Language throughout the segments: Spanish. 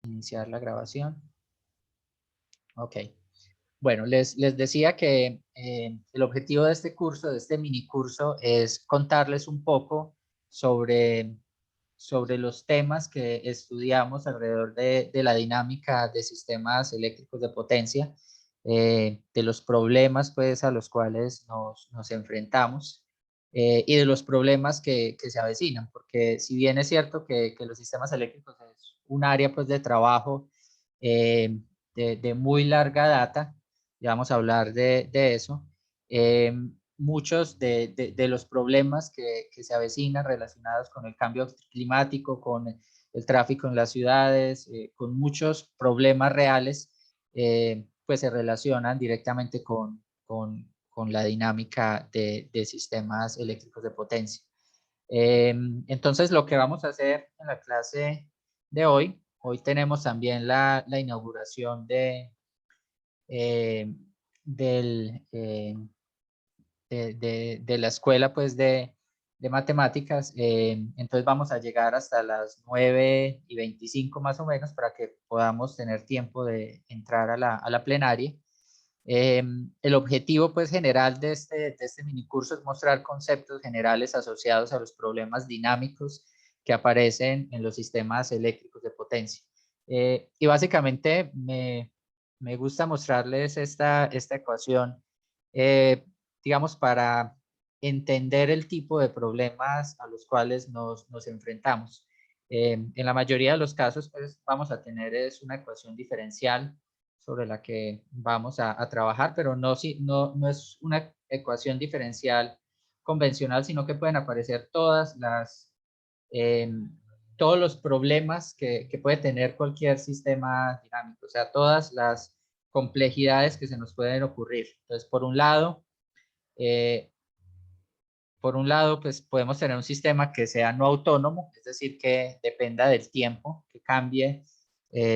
Iniciar la grabación. Ok. Bueno, les decía que el objetivo de este curso, de este mini curso, es contarles un poco sobre, sobre los temas que estudiamos alrededor de la dinámica de sistemas eléctricos de potencia, de los problemas pues, a los cuales nos enfrentamos y de los problemas que se avecinan, porque si bien es cierto que los sistemas eléctricos es un área pues, de trabajo de muy larga data, ya vamos a hablar de eso. Muchos de los problemas que se avecinan relacionados con el cambio climático, con el tráfico en las ciudades, con muchos problemas reales, pues se relacionan directamente con la dinámica de sistemas eléctricos de potencia. Entonces, lo que vamos a hacer en la clase de hoy tenemos también la inauguración eh, del, de la escuela pues de matemáticas. Entonces vamos a llegar hasta las 9:25 más o menos para que podamos tener tiempo de entrar a la plenaria. El objetivo pues general de este mini curso es mostrar conceptos generales asociados a los problemas dinámicos que aparecen en los sistemas eléctricos de potencia. Y básicamente me gusta mostrarles esta ecuación, digamos, para entender el tipo de problemas a los cuales nos enfrentamos. En la mayoría de los casos, pues, vamos a tener es una ecuación diferencial sobre la que vamos a trabajar, pero no es una ecuación diferencial convencional, sino que pueden aparecer eh, todos los problemas que puede tener cualquier sistema dinámico, o sea, todas las complejidades que se nos pueden ocurrir. Entonces, eh, por un lado, pues podemos tener un sistema que sea no autónomo, es decir, que dependa del tiempo, que cambie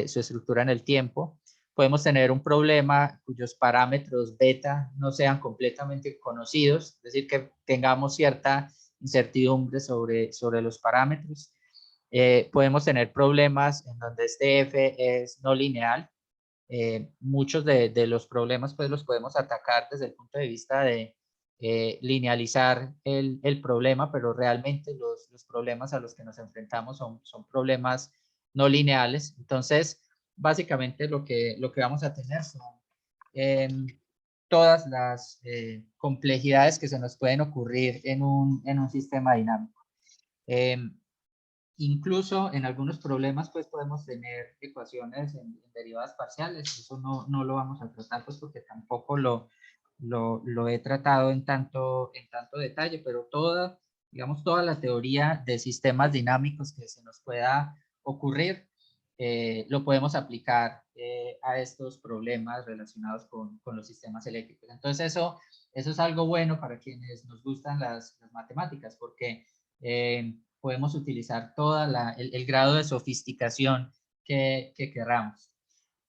su estructura en el tiempo. Podemos tener un problema cuyos parámetros beta no sean completamente conocidos, es decir, que tengamos cierta incertidumbre sobre los parámetros. Podemos tener problemas en donde este f es no lineal. Muchos de los problemas pues los podemos atacar desde el punto de vista de linealizar el problema, pero realmente los problemas a los que nos enfrentamos son problemas no lineales. Entonces, básicamente lo que vamos a tener son eh, todas las complejidades que se nos pueden ocurrir en un sistema dinámico. Eh, Incluso en algunos problemas pues podemos tener ecuaciones en derivadas parciales. Eso no lo vamos a tratar pues porque tampoco lo he tratado en tanto detalle, pero digamos, toda la teoría de sistemas dinámicos que se nos pueda ocurrir, lo podemos aplicar a estos problemas relacionados con los sistemas eléctricos. Entonces eso es algo bueno para quienes nos gustan las matemáticas, porque podemos utilizar el grado de sofisticación que queramos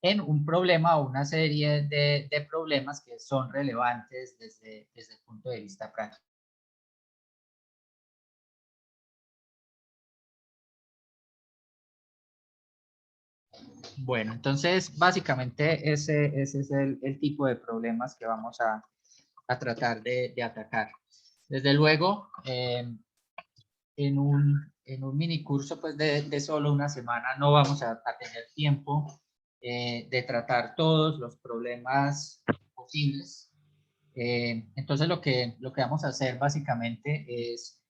en un problema o una serie de problemas que son relevantes desde el punto de vista práctico. Bueno, entonces básicamente ese es el tipo de problemas que vamos a tratar de atacar. Desde luego, en un mini curso pues de solo una semana no vamos a tener tiempo de tratar todos los problemas posibles. Entonces lo que vamos a hacer básicamente es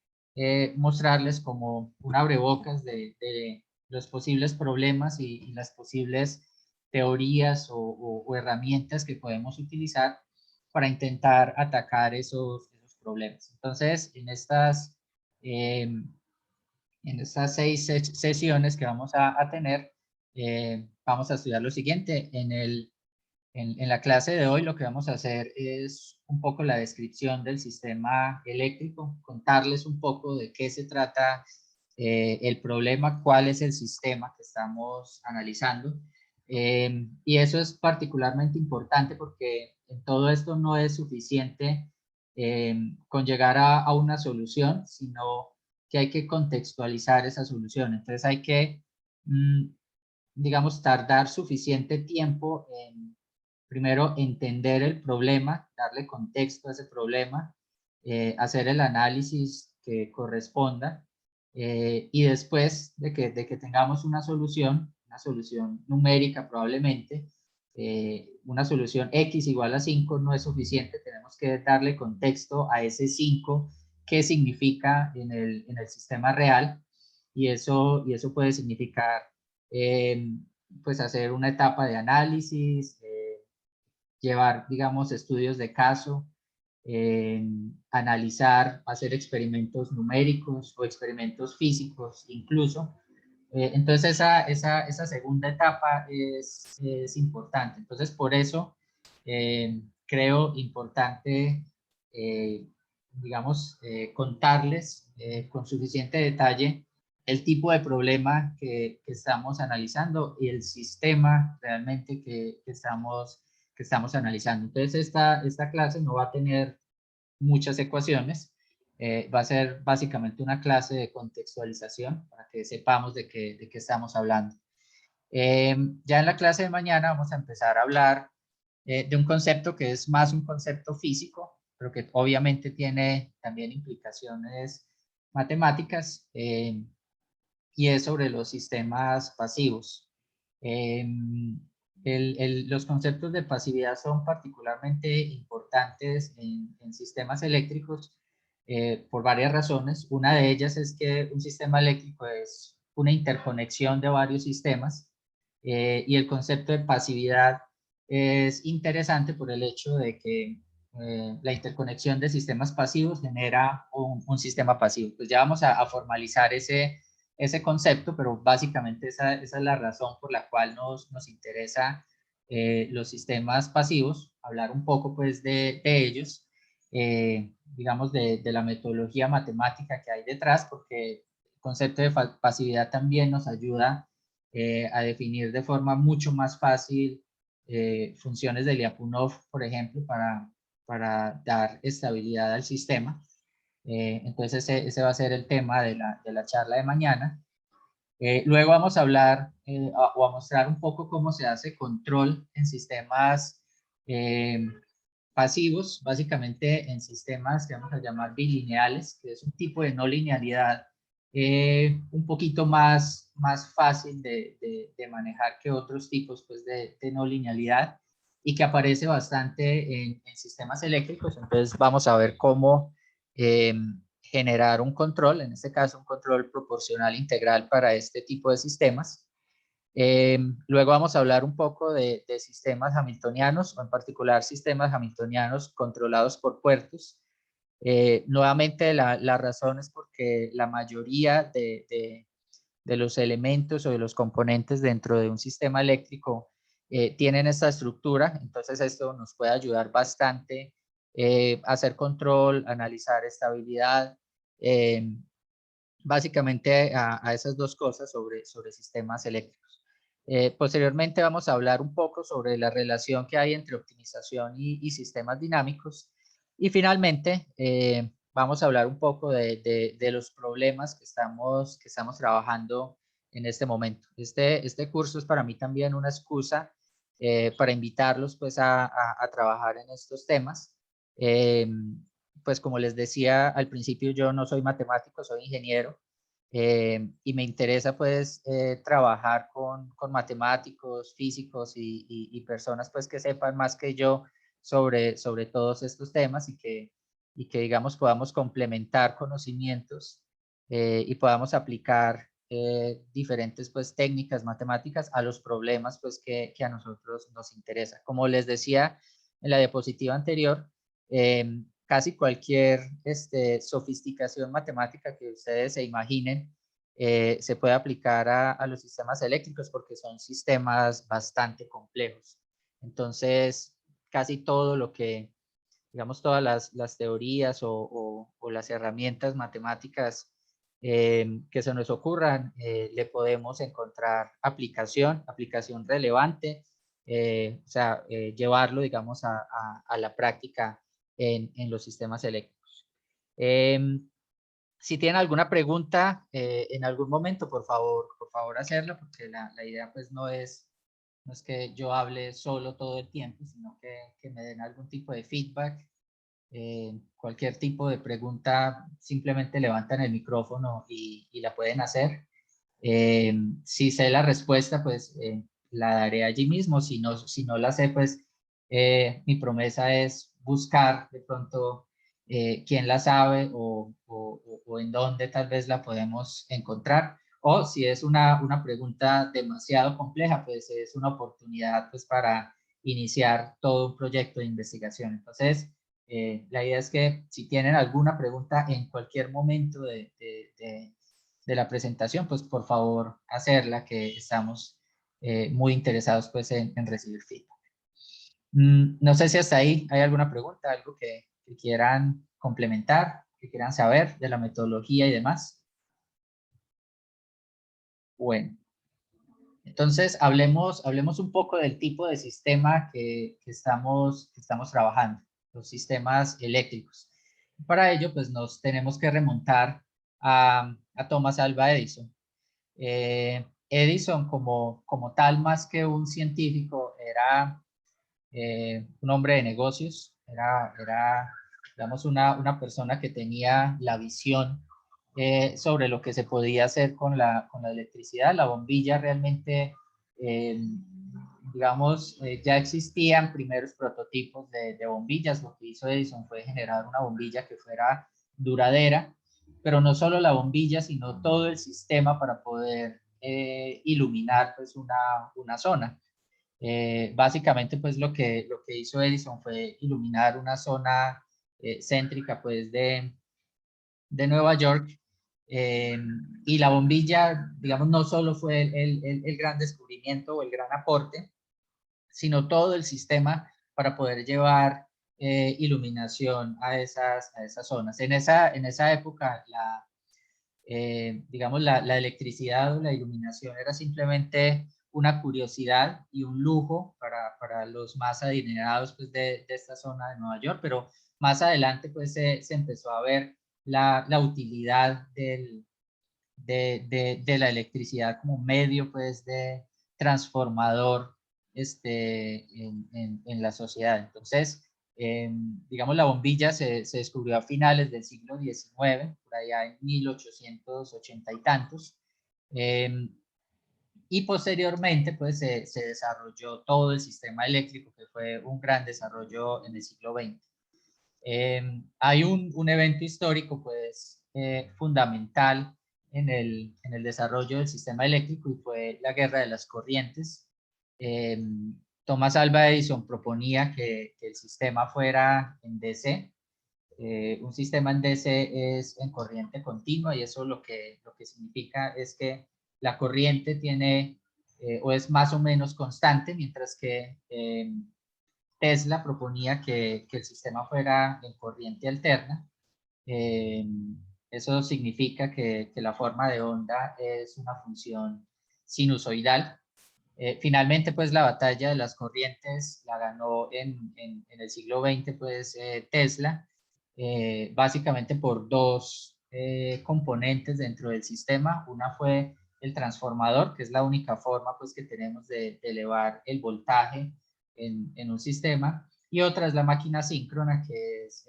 mostrarles como un abrebocas de los posibles problemas y las posibles teorías o herramientas que podemos utilizar para intentar atacar esos problemas. Entonces, en estas 6 sesiones que vamos a tener, vamos a estudiar lo siguiente. En la clase de hoy lo que vamos a hacer es un poco la descripción del sistema eléctrico, contarles un poco de qué se trata el problema, cuál es el sistema que estamos analizando. Y eso es particularmente importante porque en todo esto no es suficiente con llegar a una solución, sino que hay que contextualizar esa solución. Entonces hay que digamos, tardar suficiente tiempo en, primero, entender el problema, darle contexto a ese problema, hacer el análisis que corresponda, y después de que tengamos una solución numérica probablemente, una solución X igual a 5 no es suficiente, tenemos que darle contexto a ese 5, qué significa en el sistema real, y eso puede significar pues hacer una etapa de análisis, llevar, digamos, estudios de caso, analizar, hacer experimentos numéricos o experimentos físicos incluso. Entonces esa segunda etapa es importante. Entonces por eso creo importante, digamos, contarles con suficiente detalle el tipo de problema que estamos analizando y el sistema realmente que estamos analizando. Entonces esta clase no va a tener muchas ecuaciones, va a ser básicamente una clase de contextualización para que sepamos de qué estamos hablando. Ya en la clase de mañana vamos a empezar a hablar de un concepto que es más un concepto físico, pero que obviamente tiene también implicaciones matemáticas, y es sobre los sistemas pasivos. Los conceptos de pasividad son particularmente importantes en sistemas eléctricos por varias razones. Una de ellas es que un sistema eléctrico es una interconexión de varios sistemas, y el concepto de pasividad es interesante por el hecho de que la interconexión de sistemas pasivos genera un sistema pasivo. Pues ya vamos a formalizar ese concepto, pero básicamente esa es la razón por la cual nos interesa los sistemas pasivos, hablar un poco pues de ellos, digamos de la metodología matemática que hay detrás, porque el concepto de pasividad también nos ayuda a definir de forma mucho más fácil funciones de Lyapunov, por ejemplo, para dar estabilidad al sistema. Entonces ese va a ser el tema de la charla de mañana. Luego vamos a hablar o a mostrar un poco cómo se hace control en sistemas pasivos, básicamente en sistemas que vamos a llamar bilineales, que es un tipo de no linealidad un poquito más fácil de manejar que otros tipos pues, de no linealidad, y que aparece bastante en sistemas eléctricos. Entonces vamos a ver cómo generar un control, en este caso un control proporcional integral para este tipo de sistemas. Luego vamos a hablar un poco de sistemas hamiltonianos, o en particular sistemas hamiltonianos controlados por puertos. Nuevamente la razón es porque la mayoría de los elementos o de los componentes dentro de un sistema eléctrico tienen esta estructura, entonces esto nos puede ayudar bastante a hacer control, analizar estabilidad, básicamente a esas dos cosas sobre sistemas eléctricos. Posteriormente vamos a hablar un poco sobre la relación que hay entre optimización y sistemas dinámicos, y finalmente vamos a hablar un poco de los problemas que estamos trabajando en este momento. Este curso es para mí también una excusa para invitarlos pues a trabajar en estos temas. Pues como les decía al principio, yo no soy matemático, soy ingeniero, y me interesa pues trabajar con matemáticos, físicos y personas pues que sepan más que yo sobre todos estos temas, y que digamos podamos complementar conocimientos y podamos aplicar diferentes pues técnicas matemáticas a los problemas pues que a nosotros nos interesa. Como les decía en la diapositiva anterior, casi cualquier sofisticación matemática que ustedes se imaginen se puede aplicar a los sistemas eléctricos, porque son sistemas bastante complejos. Entonces, casi todo lo que, digamos, todas las teorías o las herramientas matemáticas que se nos ocurran, le podemos encontrar aplicación relevante, o sea, llevarlo, digamos, a la práctica en los sistemas eléctricos. Si tienen alguna pregunta en algún momento, por favor hacerla, porque la idea pues no es que yo hable solo todo el tiempo, sino que me den algún tipo de feedback. Cualquier tipo de pregunta, simplemente levantan el micrófono y la pueden hacer. Si sé la respuesta, pues la daré allí mismo. Si no la sé, pues mi promesa es buscar de pronto quién la sabe o en dónde tal vez la podemos encontrar. O si es una pregunta demasiado compleja, pues es una oportunidad pues para iniciar todo un proyecto de investigación. Entonces, la idea es que si tienen alguna pregunta en cualquier momento de la presentación, pues por favor hacerla, que estamos muy interesados pues en recibir feedback. No sé si hasta ahí hay alguna pregunta, algo que quieran complementar, que quieran saber de la metodología y demás. Bueno, entonces hablemos un poco del tipo de sistema que estamos trabajando, los sistemas eléctricos. Para ello, pues nos tenemos que remontar a Thomas Alva Edison. Edison como tal, más que un científico, era un hombre de negocios, era digamos, una persona que tenía la visión sobre lo que se podía hacer con la electricidad. La bombilla realmente, digamos, ya existían primeros prototipos de bombillas. Lo que hizo Edison fue generar una bombilla que fuera duradera, pero no solo la bombilla, sino todo el sistema para poder iluminar pues una zona. Básicamente, pues lo que hizo Edison fue iluminar una zona céntrica pues de Nueva York, eh, y la bombilla, digamos, no solo fue el gran descubrimiento o el gran aporte, sino todo el sistema para poder llevar iluminación a esas zonas. En esa época, digamos, la electricidad o la iluminación era simplemente una curiosidad y un lujo para los más adinerados pues, de esta zona de Nueva York, pero más adelante pues se empezó a ver la utilidad de la electricidad como medio pues de transformador en la sociedad. Entonces, digamos, la bombilla se descubrió a finales del siglo XIX, por allá en 1880 y tantos, y posteriormente pues se desarrolló todo el sistema eléctrico, que fue un gran desarrollo en el siglo XX. Hay un evento histórico pues fundamental en el desarrollo del sistema eléctrico y fue la Guerra de las Corrientes. Eh, Thomas Alva Edison proponía que el sistema fuera en DC. Un sistema en DC es en corriente continua y eso lo que significa es que la corriente tiene o es más o menos constante, mientras que Tesla proponía que el sistema fuera en corriente alterna. Eh, Eso significa que la forma de onda es una función sinusoidal. Finalmente, pues la batalla de las corrientes la ganó en el siglo XX, pues Tesla, básicamente por dos componentes dentro del sistema. Una fue el transformador, que es la única forma pues que tenemos de elevar el voltaje en un sistema, y otra es la máquina síncrona, que es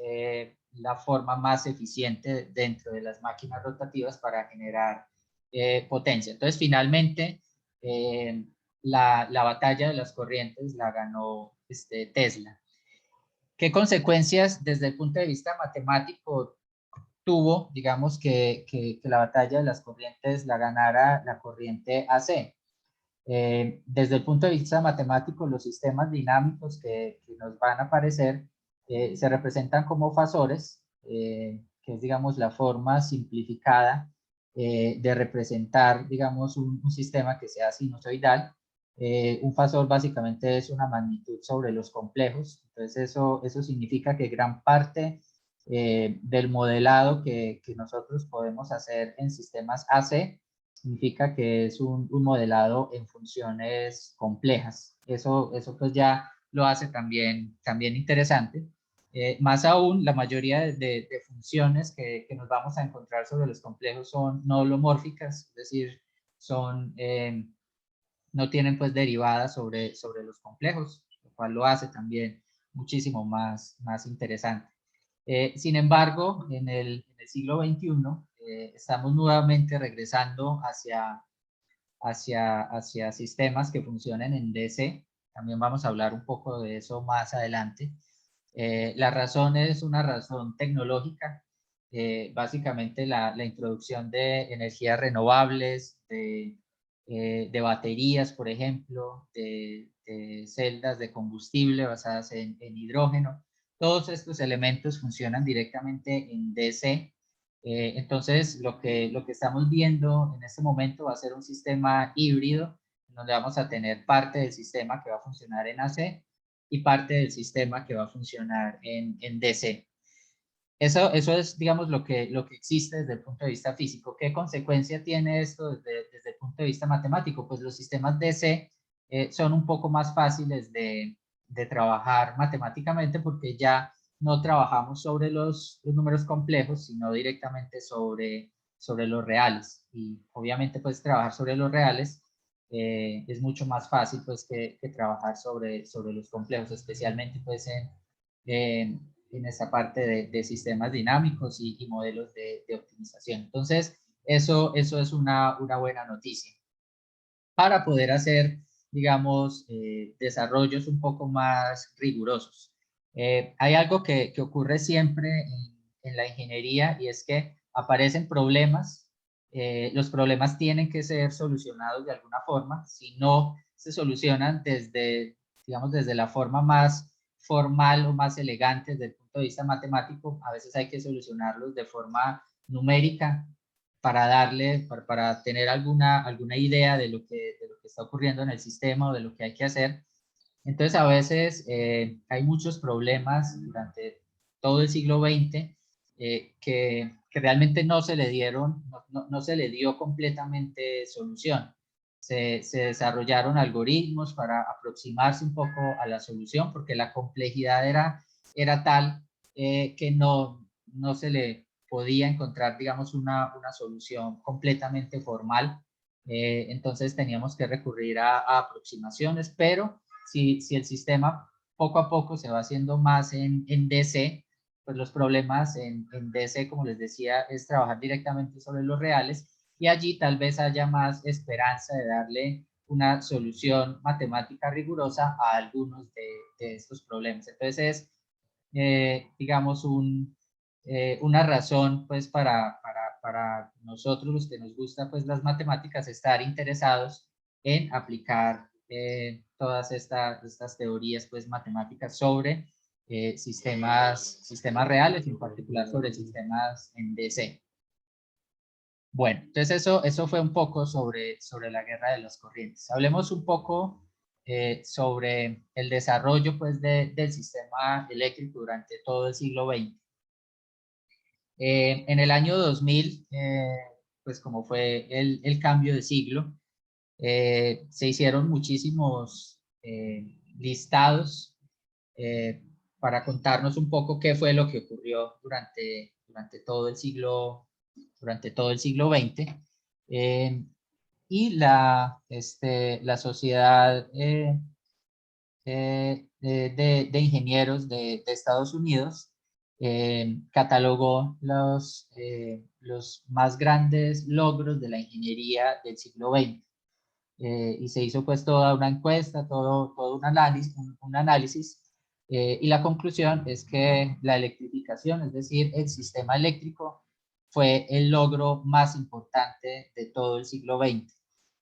la forma más eficiente dentro de las máquinas rotativas para generar potencia. Entonces, finalmente, la batalla de las corrientes la ganó Tesla. ¿Qué consecuencias desde el punto de vista matemático tuvo, digamos, que la batalla de las corrientes la ganara la corriente AC? Desde el punto de vista matemático, los sistemas dinámicos que nos van a aparecer se representan como fasores, que es, digamos, la forma simplificada de representar, digamos, un sistema que sea sinusoidal. Un fasor básicamente es una magnitud sobre los complejos, entonces eso significa que gran parte del modelado que nosotros podemos hacer en sistemas AC significa que es un modelado en funciones complejas. Eso pues ya lo hace también interesante. Más aún, la mayoría de funciones que nos vamos a encontrar sobre los complejos son no holomórficas, es decir, son, no tienen pues derivadas sobre los complejos, lo cual lo hace también muchísimo más interesante. Sin embargo, en el siglo XXI estamos nuevamente regresando hacia sistemas que funcionen en DC. También vamos a hablar un poco de eso más adelante. La razón es una razón tecnológica, básicamente la introducción de energías renovables, de baterías, por ejemplo, de celdas de combustible basadas en hidrógeno. Todos estos elementos funcionan directamente en DC. Entonces, lo que estamos viendo en este momento va a ser un sistema híbrido, donde vamos a tener parte del sistema que va a funcionar en AC y parte del sistema que va a funcionar en DC. Eso es, digamos, lo que existe desde el punto de vista físico. ¿Qué consecuencia tiene esto desde el punto de vista matemático? Pues los sistemas DC son un poco más fáciles de trabajar matemáticamente porque ya no trabajamos sobre los números complejos, sino directamente sobre los reales. Y obviamente, pues trabajar sobre los reales es mucho más fácil pues que trabajar sobre los complejos, especialmente pues en esta parte de sistemas dinámicos y modelos de optimización. Entonces, eso es una buena noticia. Para poder hacer, digamos, desarrollos un poco más rigurosos. Hay algo que ocurre siempre en la ingeniería y es que aparecen problemas. Los problemas tienen que ser solucionados de alguna forma. Si no se solucionan desde, digamos, desde la forma más formal o más elegante desde el punto de vista matemático, a veces hay que solucionarlos de forma numérica para darle, para tener alguna idea de lo que está ocurriendo en el sistema o de lo que hay que hacer. Entonces, a veces hay muchos problemas durante todo el siglo XX que realmente no se le dieron, no se le dio completamente solución. Se desarrollaron algoritmos para aproximarse un poco a la solución porque la complejidad era tal que no se le podía encontrar, digamos, una solución completamente formal. Entonces teníamos que recurrir a aproximaciones, pero si el sistema poco a poco se va haciendo más en DC, pues los problemas en DC, como les decía, es trabajar directamente sobre los reales y allí tal vez haya más esperanza de darle una solución matemática rigurosa a algunos de estos problemas. Entonces es, digamos, una razón pues para nosotros los que nos gusta pues las matemáticas estar interesados en aplicar todas estas teorías pues matemáticas sobre sistemas reales, en particular sobre sistemas en DC. Bueno, entonces eso fue un poco sobre la guerra de las corrientes. Hablemos un poco sobre el desarrollo pues del sistema eléctrico durante todo el siglo XX. En el año 2000, pues como fue el cambio de siglo, se hicieron muchísimos listados para contarnos un poco qué fue lo que ocurrió durante todo el siglo XX. Y la sociedad de ingenieros de Estados Unidos catalogó los más grandes logros de la ingeniería del siglo XX. Y se hizo pues toda una encuesta, todo un análisis y la conclusión es que la electrificación, es decir, el sistema eléctrico, fue el logro más importante de todo el siglo XX,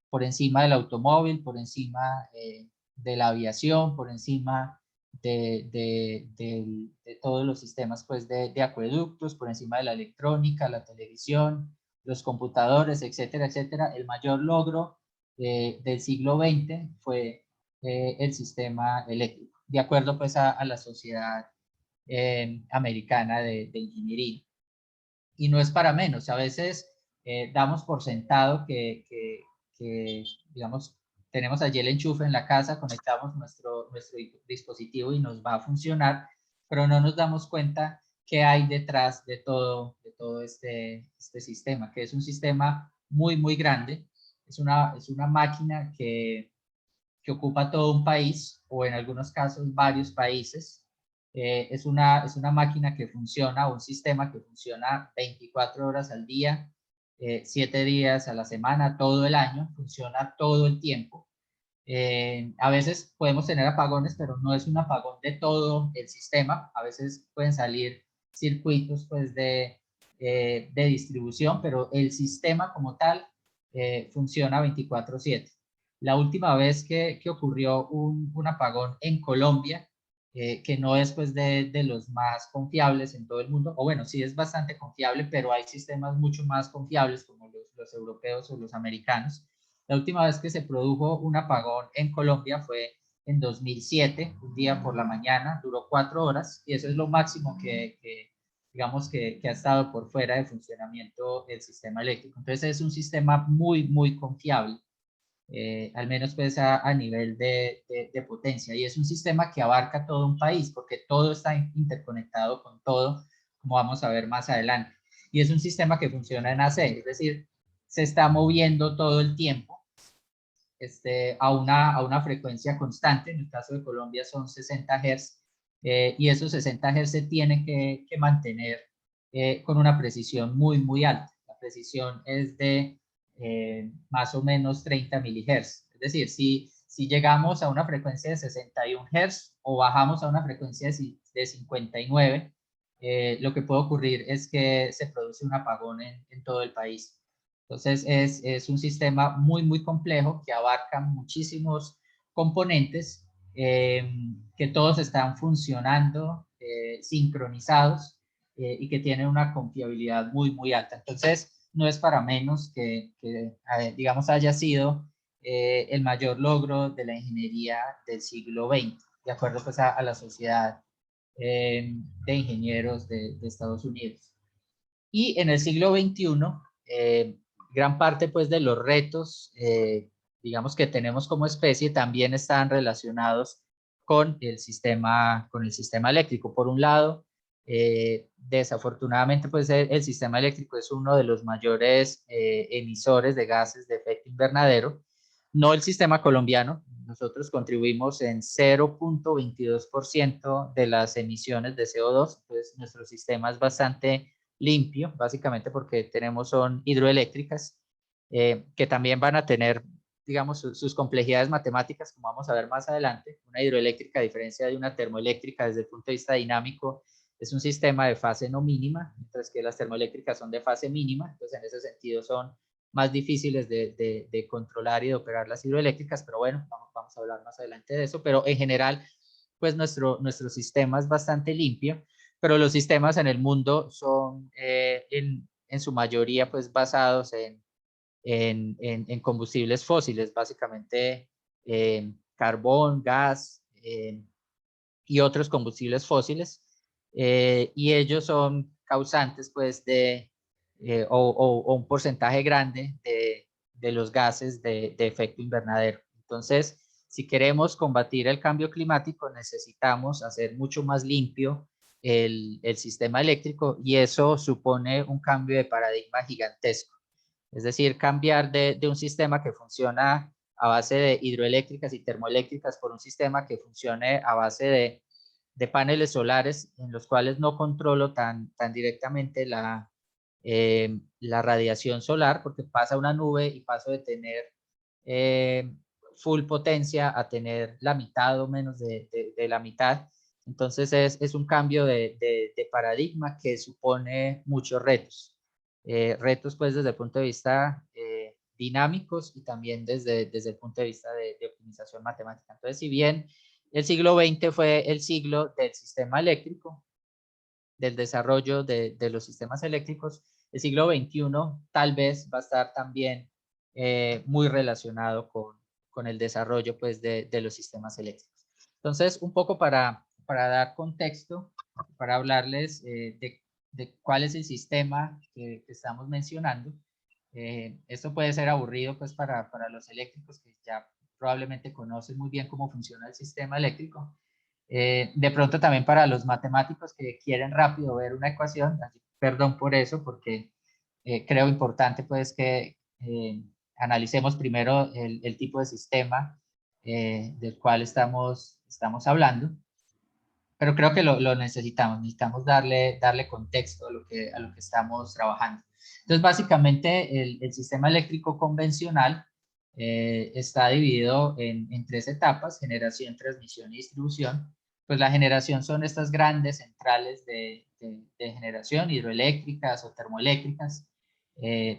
por encima del automóvil, por encima de la aviación, por encima de todos los sistemas pues, de acueductos, por encima de la electrónica, la televisión, los computadores, etcétera, etcétera. El mayor logro del siglo XX fue el sistema eléctrico, de acuerdo pues a la sociedad americana de ingeniería. Y no es para menos, a veces damos por sentado que, digamos, tenemos allí el enchufe en la casa, conectamos nuestro dispositivo y nos va a funcionar, pero no nos damos cuenta qué hay detrás de todo este sistema, que es un sistema muy, muy grande. Es una máquina que ocupa todo un país o en algunos casos varios países. Es una máquina que funciona, un sistema que funciona 24 horas al día, 7 días a la semana, todo el año, funciona todo el tiempo. A veces podemos tener apagones, pero no es un apagón de todo el sistema. A veces pueden salir circuitos pues, de distribución, pero el sistema como tal funciona 24/7. La última vez que ocurrió un apagón en Colombia, que no es pues, de los más confiables en todo el mundo, o bueno, sí es bastante confiable, pero hay sistemas mucho más confiables como los europeos o los americanos. La última vez que se produjo un apagón en Colombia fue en 2007, un día por la mañana, duró 4 horas y eso es lo máximo digamos que ha estado por fuera de funcionamiento el sistema eléctrico. Entonces es un sistema muy, muy confiable, al menos pues a nivel de potencia, y es un sistema que abarca todo un país porque todo está interconectado con todo, como vamos a ver más adelante. Y es un sistema que funciona en AC, es decir, se está moviendo todo el tiempo a una frecuencia constante. En el caso de Colombia son 60 Hz, y esos 60 Hz se tienen que mantener con una precisión muy, muy alta. La precisión es de más o menos 30 milihertz. Es decir, si llegamos a una frecuencia de 61 Hz o bajamos a una frecuencia de 59, lo que puede ocurrir es que se produce un apagón en todo el país. Entonces es un sistema muy, muy complejo que abarca muchísimos componentes, que todos están funcionando sincronizados, y que tienen una confiabilidad muy, muy alta. Entonces no es para menos que digamos, haya sido el mayor logro de la ingeniería del siglo XX, de acuerdo pues a la Sociedad de Ingenieros de Estados Unidos. Y en el siglo XXI, gran parte pues de los retos, digamos, que tenemos como especie también están relacionados con el sistema eléctrico. Por un lado, desafortunadamente pues el sistema eléctrico es uno de los mayores emisores de gases de efecto invernadero, no el sistema colombiano. Nosotros contribuimos en 0.22% de las emisiones de CO2, entonces nuestro sistema es bastante limpio, básicamente porque son hidroeléctricas, que también van a tener, digamos, sus complejidades matemáticas, como vamos a ver más adelante. Una hidroeléctrica, a diferencia de una termoeléctrica, desde el punto de vista dinámico, es un sistema de fase no mínima, mientras que las termoeléctricas son de fase mínima. Entonces, en ese sentido, son más difíciles de controlar y de operar las hidroeléctricas, pero bueno, vamos a hablar más adelante de eso. Pero en general, pues nuestro sistema es bastante limpio, pero los sistemas en el mundo son en su mayoría pues basados en combustibles fósiles, básicamente carbón, gas y otros combustibles fósiles, y ellos son causantes pues o un porcentaje grande de los gases de efecto invernadero. Entonces, si queremos combatir el cambio climático, necesitamos hacer mucho más limpio el sistema eléctrico, y eso supone un cambio de paradigma gigantesco. Es decir, cambiar de un sistema que funciona a base de hidroeléctricas y termoeléctricas por un sistema que funcione a base de paneles solares, en los cuales no controlo tan directamente la radiación solar, porque pasa una nube y paso de tener full potencia a tener la mitad o menos de la mitad. Entonces es un cambio de paradigma que supone muchos retos. Retos pues desde el punto de vista dinámicos, y también desde el punto de vista de optimización matemática. Entonces, si bien el siglo XX fue el siglo del sistema eléctrico, del desarrollo de los sistemas eléctricos, el siglo XXI tal vez va a estar también muy relacionado con el desarrollo pues de los sistemas eléctricos. Entonces, un poco para dar contexto, para hablarles de cuál es el sistema que estamos mencionando. Esto puede ser aburrido pues para los eléctricos, que ya probablemente conocen muy bien cómo funciona el sistema eléctrico. De pronto también para los matemáticos que quieren rápido ver una ecuación, perdón por eso, porque creo importante pues que analicemos primero el tipo de sistema del cual estamos hablando, pero creo que lo necesitamos darle contexto a lo que estamos trabajando. Entonces, básicamente, el sistema eléctrico convencional está dividido en tres etapas: generación, transmisión y distribución. Pues la generación son estas grandes centrales de generación, hidroeléctricas o termoeléctricas.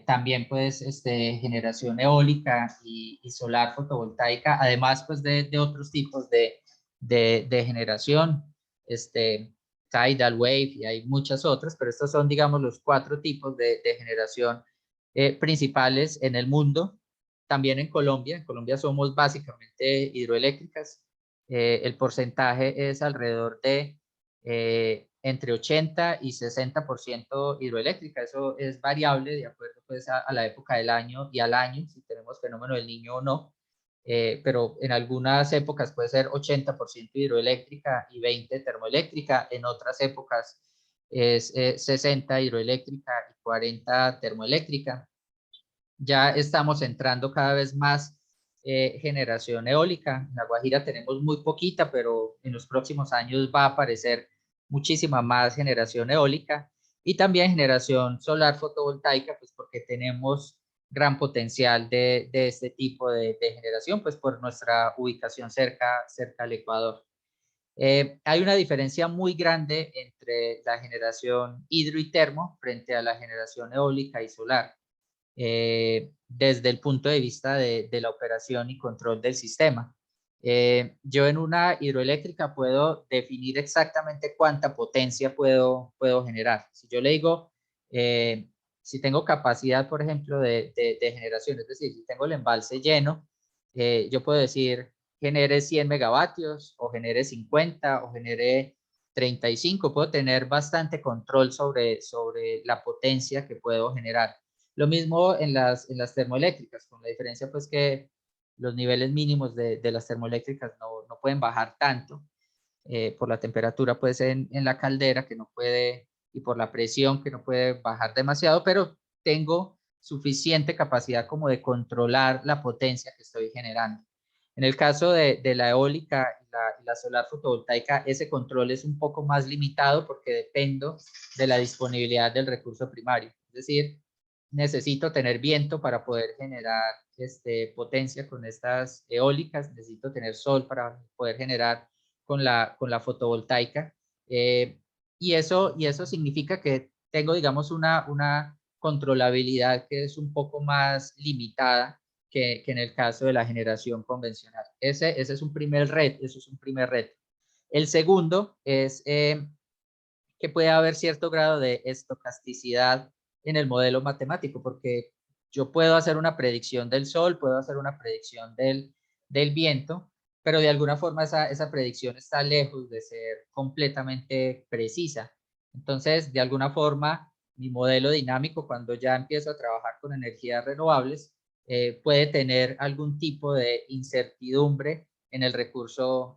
También, pues, generación eólica y solar fotovoltaica, además, pues, de otros tipos de generación, tidal wave, y hay muchas otras, pero estos son, digamos, los cuatro tipos de generación principales en el mundo. También en Colombia somos básicamente hidroeléctricas. El porcentaje es alrededor de entre 80 y 60% hidroeléctrica. Eso es variable de acuerdo pues a la época del año y al año, si tenemos fenómeno del Niño o no. Pero en algunas épocas puede ser 80% hidroeléctrica y 20 termoeléctrica. En otras épocas es 60 hidroeléctrica y 40 termoeléctrica. Ya estamos entrando cada vez más generación eólica. En La Guajira tenemos muy poquita, pero en los próximos años va a aparecer muchísima más generación eólica y también generación solar fotovoltaica, pues porque tenemos gran potencial de este tipo de generación, pues por nuestra ubicación cerca al Ecuador. Hay una diferencia muy grande entre la generación hidro y termo frente a la generación eólica y solar, desde el punto de vista de la operación y control del sistema. Yo en una hidroeléctrica puedo definir exactamente cuánta potencia puedo generar. Si yo le digo, si tengo capacidad, por ejemplo, de generación, es decir, si tengo el embalse lleno, yo puedo decir genere 100 megavatios o genere 50 o genere 35. Puedo tener bastante control sobre la potencia que puedo generar. Lo mismo en las termoeléctricas, con la diferencia pues que los niveles mínimos de las termoeléctricas no pueden bajar tanto por la temperatura pues en la caldera, que no puede, y por la presión, que no puede bajar demasiado, pero tengo suficiente capacidad como de controlar la potencia que estoy generando. En el caso de la eólica y la solar fotovoltaica, ese control es un poco más limitado porque dependo de la disponibilidad del recurso primario. Es decir, necesito tener viento para poder generar potencia con estas eólicas, necesito tener sol para poder generar con la fotovoltaica. Y eso significa que tengo, digamos, una controlabilidad que es un poco más limitada que en el caso de la generación convencional. Ese es un primer reto, eso es un primer reto. El segundo es que puede haber cierto grado de estocasticidad en el modelo matemático, porque yo puedo hacer una predicción del sol, puedo hacer una predicción del viento, pero de alguna forma esa predicción está lejos de ser completamente precisa. Entonces, de alguna forma, mi modelo dinámico, cuando ya empiezo a trabajar con energías renovables, puede tener algún tipo de incertidumbre en el recurso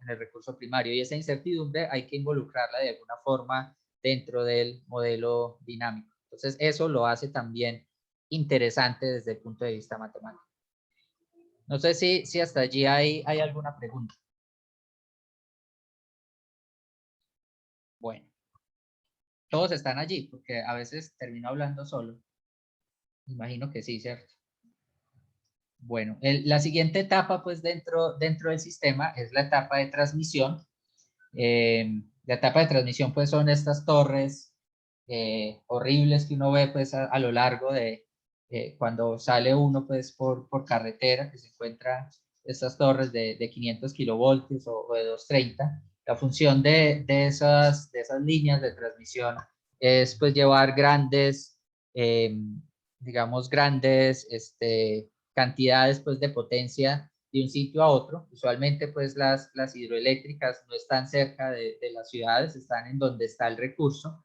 primario, y esa incertidumbre hay que involucrarla de alguna forma dentro del modelo dinámico. Entonces, eso lo hace también interesante desde el punto de vista matemático. No sé si hasta allí hay alguna pregunta. Bueno, todos están allí, porque a veces termino hablando solo. Imagino que sí, ¿cierto? Bueno, la siguiente etapa, pues, dentro del sistema es la etapa de transmisión. La etapa de transmisión, pues, son estas torres horribles que uno ve, pues, a lo largo de cuando sale uno, pues, por carretera, que se encuentra estas torres de 500 kilovoltios o de 230. La función de esas líneas de transmisión es, pues, llevar grandes, digamos, grandes cantidades, pues, de potencia de un sitio a otro. Usualmente, pues, las hidroeléctricas no están cerca de las ciudades, están en donde está el recurso.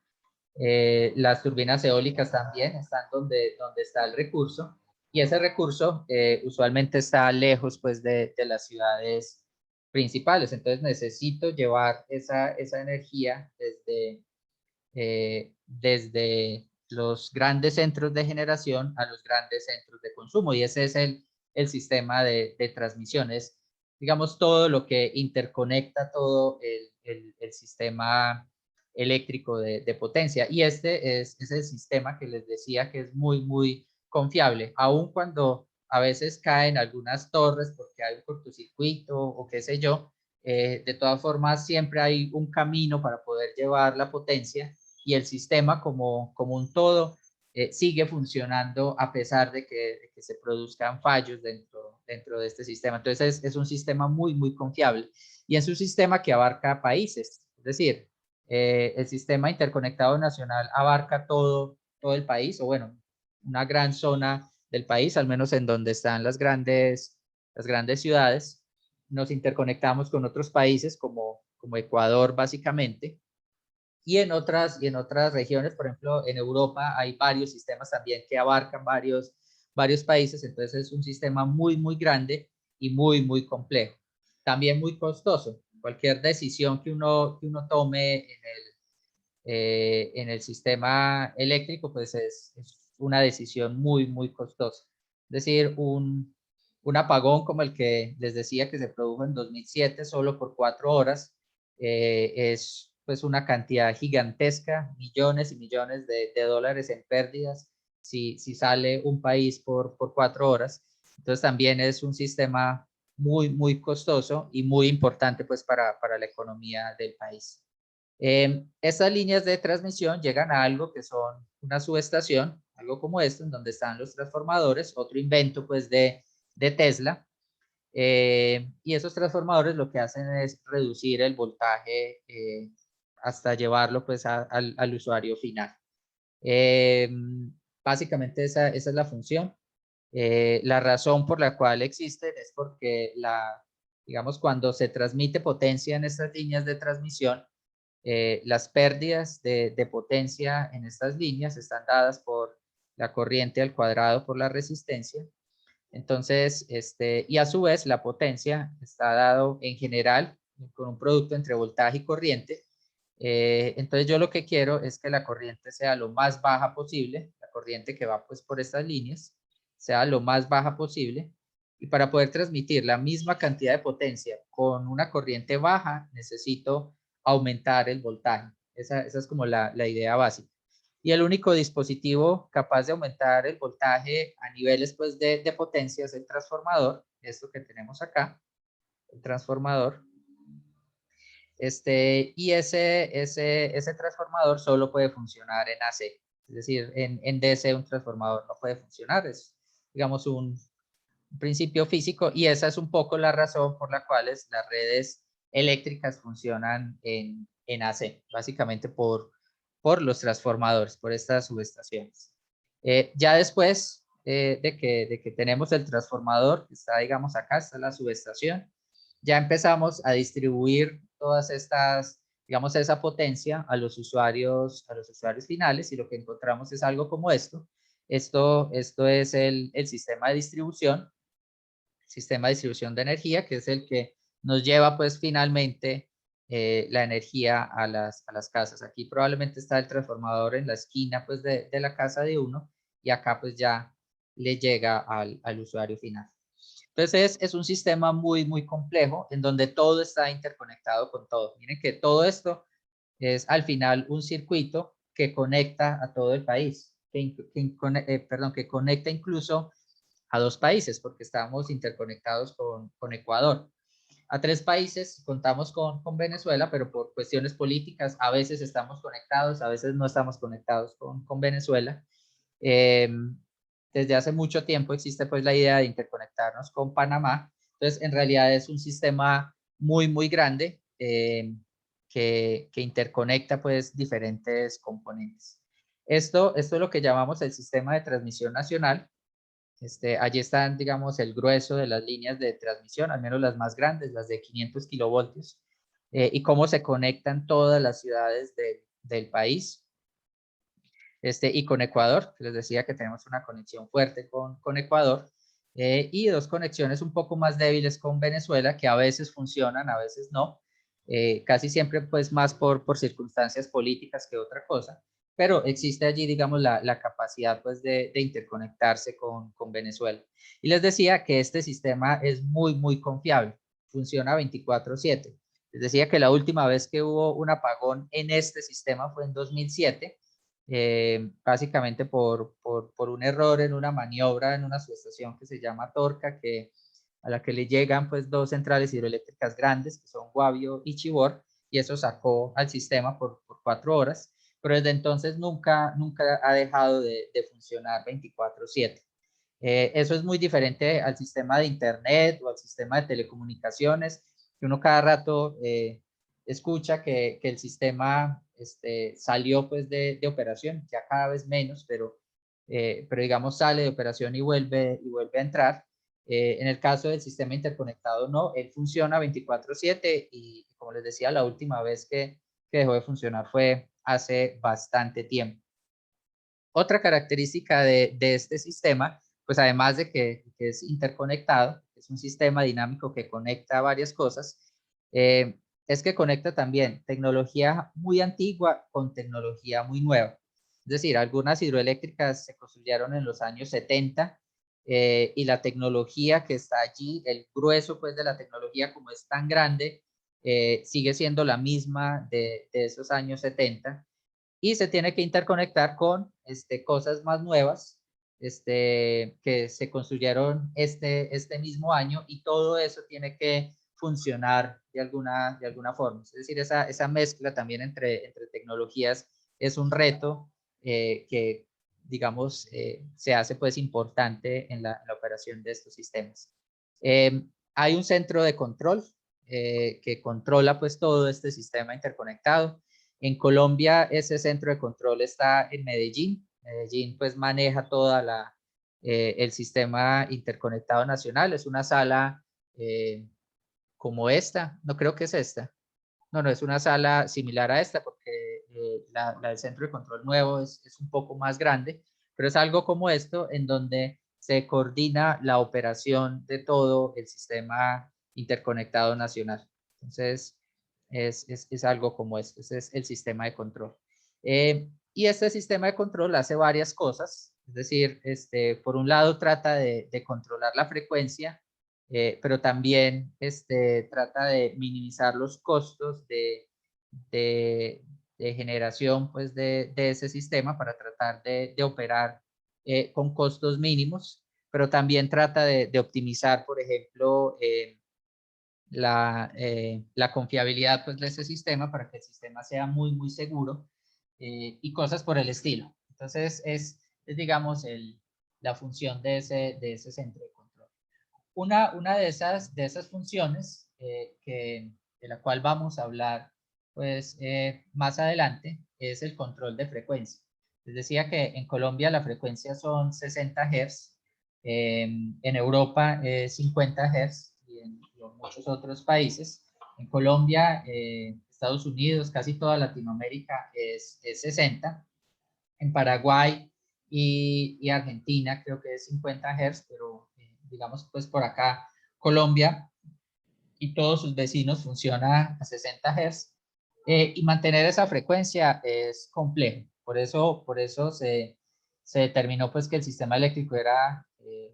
Las turbinas eólicas también están donde está el recurso, y ese recurso usualmente está lejos, pues, de las ciudades principales. Entonces necesito llevar esa energía desde los grandes centros de generación a los grandes centros de consumo, y ese es el sistema de transmisión. Es, digamos, todo lo que interconecta todo el sistema eléctrico de potencia, y este es el sistema que les decía que es muy, muy confiable, aun cuando a veces caen algunas torres porque hay un cortocircuito o qué sé yo. De todas formas, siempre hay un camino para poder llevar la potencia, y el sistema como un todo sigue funcionando a pesar de que se produzcan fallos dentro de este sistema. Entonces es un sistema muy, muy confiable, y es un sistema que abarca países. Es decir, el sistema interconectado nacional abarca todo el país, o bueno, una gran zona del país, al menos en donde están las grandes ciudades. Nos interconectamos con otros países como Ecuador, básicamente, y en otras regiones. Por ejemplo, en Europa hay varios sistemas también que abarcan varios países. Entonces es un sistema muy, muy grande y muy, muy complejo. También muy costoso. Cualquier decisión que uno tome en el sistema eléctrico, pues es una decisión muy, muy costosa. Es decir, un apagón como el que les decía que se produjo en 2007 solo por 4 horas, es pues una cantidad gigantesca, millones y millones de dólares en pérdidas si sale un país por 4 horas. Entonces también es un sistema muy, muy costoso y muy importante pues para la economía del país. Estas líneas de transmisión llegan a algo que son una subestación, algo como esto, en donde están los transformadores, otro invento pues de Tesla. Y esos transformadores lo que hacen es reducir el voltaje hasta llevarlo pues al usuario final. Eh, Básicamente esa es la función. La razón por la cual existen es porque digamos, cuando se transmite potencia en estas líneas de transmisión, las pérdidas de potencia en estas líneas están dadas por la corriente al cuadrado por la resistencia. Entonces, y a su vez la potencia está dado en general con un producto entre voltaje y corriente. Entonces yo lo que quiero es que la corriente sea lo más baja posible, la corriente que va pues por estas líneas sea lo más baja posible, y para poder transmitir la misma cantidad de potencia con una corriente baja necesito aumentar el voltaje. Esa es como la idea básica. Y el único dispositivo capaz de aumentar el voltaje a niveles pues, de potencia es el transformador, esto que tenemos acá, el transformador. Y ese transformador solo puede funcionar en AC, es decir, en DC un transformador no puede funcionar, es, digamos, un principio físico, y esa es un poco la razón por la cual las redes eléctricas funcionan en AC, básicamente por los transformadores, por estas subestaciones. Ya después de que tenemos el transformador, que está, digamos, acá está la subestación, ya empezamos a distribuir todas estas, digamos, esa potencia a los usuarios finales, y lo que encontramos es algo como esto. Esto es el sistema de distribución de energía, que es el que nos lleva pues finalmente la energía a las casas. Aquí probablemente está el transformador en la esquina pues de la casa de uno, y acá pues ya le llega al usuario final. Entonces es un sistema muy, muy complejo en donde todo está interconectado con todo. Miren que todo esto es al final un circuito que conecta a todo el país, que conecta incluso a 2 países, porque estamos interconectados con Ecuador. A 3 países contamos con Venezuela, pero por cuestiones políticas a veces estamos conectados, a veces no estamos conectados con Venezuela. Eh, Desde hace mucho tiempo existe pues la idea de interconectarnos con Panamá. Entonces, en realidad es un sistema muy, muy grande que interconecta pues diferentes componentes. Esto es lo que llamamos el sistema de transmisión nacional. Allí están, digamos, el grueso de las líneas de transmisión, al menos las más grandes, las de 500 kilovoltios, y cómo se conectan todas las ciudades del país. Y con Ecuador, que les decía que tenemos una conexión fuerte con Ecuador. y dos conexiones un poco más débiles con Venezuela, que a veces funcionan, a veces no, casi siempre pues más por circunstancias políticas que otra cosa, pero existe allí, digamos, la capacidad pues de interconectarse con Venezuela. Y les decía que este sistema es muy confiable, funciona 24/7. Les decía que la última vez que hubo un apagón en este sistema fue en 2007, básicamente por un error en una maniobra en una subestación que se llama Torca, a la que le llegan pues dos centrales hidroeléctricas grandes, que son Guavio y Chivor, y eso sacó al sistema por 4 horas, pero desde entonces nunca ha dejado de funcionar 24/7. Eso es muy diferente al sistema de Internet o al sistema de telecomunicaciones, que uno cada rato escucha que el sistema salió pues de operación, ya cada vez menos, pero digamos sale de operación y vuelve a entrar. En el caso del sistema interconectado, no, él funciona 24/7 y como les decía, la última vez que dejó de funcionar fue hace bastante tiempo. Otra característica de este sistema, pues además de que es interconectado, es un sistema dinámico que conecta varias cosas, es que conecta también tecnología muy antigua con tecnología muy nueva. Es decir, algunas hidroeléctricas se construyeron en los años 70 y la tecnología que está allí, el grueso pues de la tecnología como es tan grande, sigue siendo la misma de esos años 70 y se tiene que interconectar con cosas más nuevas que se construyeron este mismo año y todo eso tiene que funcionar de alguna forma. Es decir, esa mezcla también entre tecnologías es un reto que, digamos, se hace pues importante en la operación de estos sistemas. Hay un centro de control que controla pues todo este sistema interconectado. En Colombia ese centro de control está en Medellín. Medellín pues maneja el sistema interconectado nacional. Es una sala como esta, no creo que es esta. No, es una sala similar a esta porque la del centro de control nuevo es un poco más grande, pero es algo como esto en donde se coordina la operación de todo el sistema interconectado nacional. Entonces, es algo como esto, ese es el sistema de control. Y este sistema de control hace varias cosas, es decir, por un lado trata de controlar la frecuencia, pero también trata de minimizar los costos de, de generación pues, de ese sistema para tratar de operar con costos mínimos, pero también trata de optimizar, por ejemplo, la confiabilidad pues, de ese sistema para que el sistema sea muy seguro y cosas por el estilo. Entonces, es digamos, la función de ese centro de control. Una de esas funciones de la cual vamos a hablar pues, más adelante es el control de frecuencia. Les decía que en Colombia la frecuencia son 60 Hz, en Europa 50 Hz y en muchos otros países. En Colombia, Estados Unidos, casi toda Latinoamérica es 60. En Paraguay y Argentina creo que es 50 Hz, pero digamos pues por acá Colombia y todos sus vecinos funciona a 60 Hz y mantener esa frecuencia es complejo. Por eso se determinó pues que el sistema eléctrico era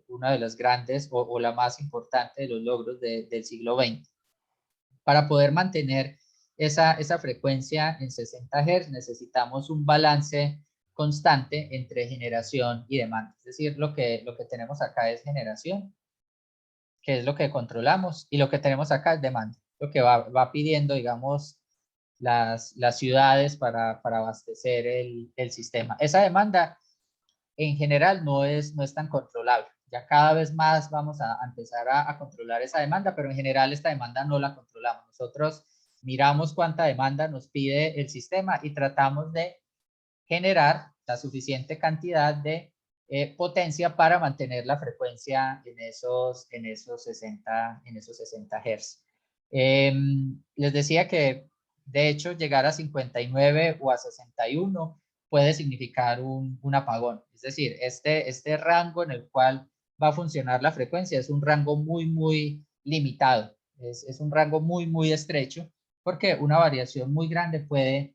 una de las grandes o la más importante de los logros del siglo XX. Para poder mantener esa frecuencia en 60 Hz necesitamos un balance constante entre generación y demanda. Es decir, lo que tenemos acá es generación, que es lo que controlamos, y lo que tenemos acá es demanda, lo que va pidiendo, digamos, las ciudades para abastecer el sistema. Esa demanda en general no es tan controlable. Ya cada vez más vamos a empezar a controlar esa demanda, pero en general esta demanda no la controlamos. Nosotros miramos cuánta demanda nos pide el sistema y tratamos de generar la suficiente cantidad de potencia para mantener la frecuencia en esos 60 Hz. Les decía que de hecho llegar a 59 o a 61 puede significar un apagón. Es decir, este rango en el cual va a funcionar la frecuencia. Es un rango muy limitado. Es un rango muy estrecho porque una variación muy grande puede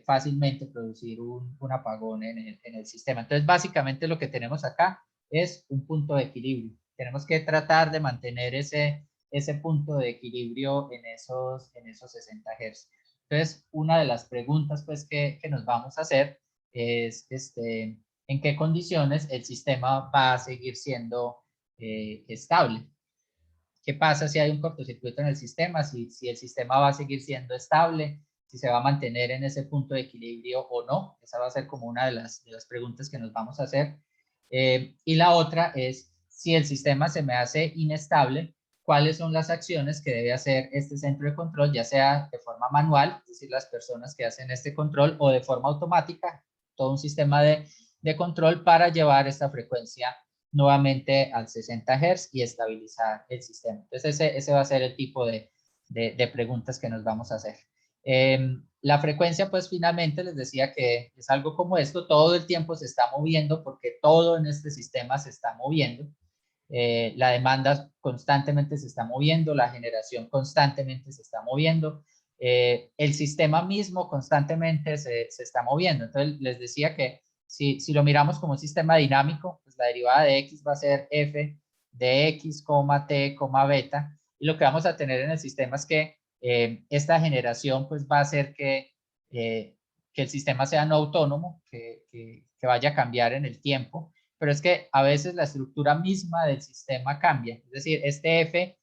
fácilmente producir un apagón en el sistema. Entonces, básicamente lo que tenemos acá es un punto de equilibrio. Tenemos que tratar de mantener ese punto de equilibrio en esos 60 Hz. Entonces, una de las preguntas pues, que nos vamos a hacer es en qué condiciones el sistema va a seguir siendo estable. ¿Qué pasa si hay un cortocircuito en el sistema? Si el sistema va a seguir siendo estable, si se va a mantener en ese punto de equilibrio o no. Esa va a ser como una de las preguntas que nos vamos a hacer. Y la otra es, si el sistema se me hace inestable, ¿cuáles son las acciones que debe hacer este centro de control, ya sea de forma manual, es decir, las personas que hacen este control, o de forma automática, todo un sistema de control para llevar esta frecuencia nuevamente al 60 Hz y estabilizar el sistema? Entonces, ese va a ser el tipo de preguntas que nos vamos a hacer. La frecuencia, pues finalmente les decía que es algo como esto, todo el tiempo se está moviendo porque todo en este sistema se está moviendo. La demanda constantemente se está moviendo, la generación constantemente se está moviendo, el sistema mismo constantemente se está moviendo. Entonces, les decía que si lo miramos como un sistema dinámico, pues la derivada de x va a ser f de x, t, beta, y lo que vamos a tener en el sistema es que esta generación pues va a hacer que el sistema sea no autónomo, que vaya a cambiar en el tiempo, pero es que a veces la estructura misma del sistema cambia. Es decir, este F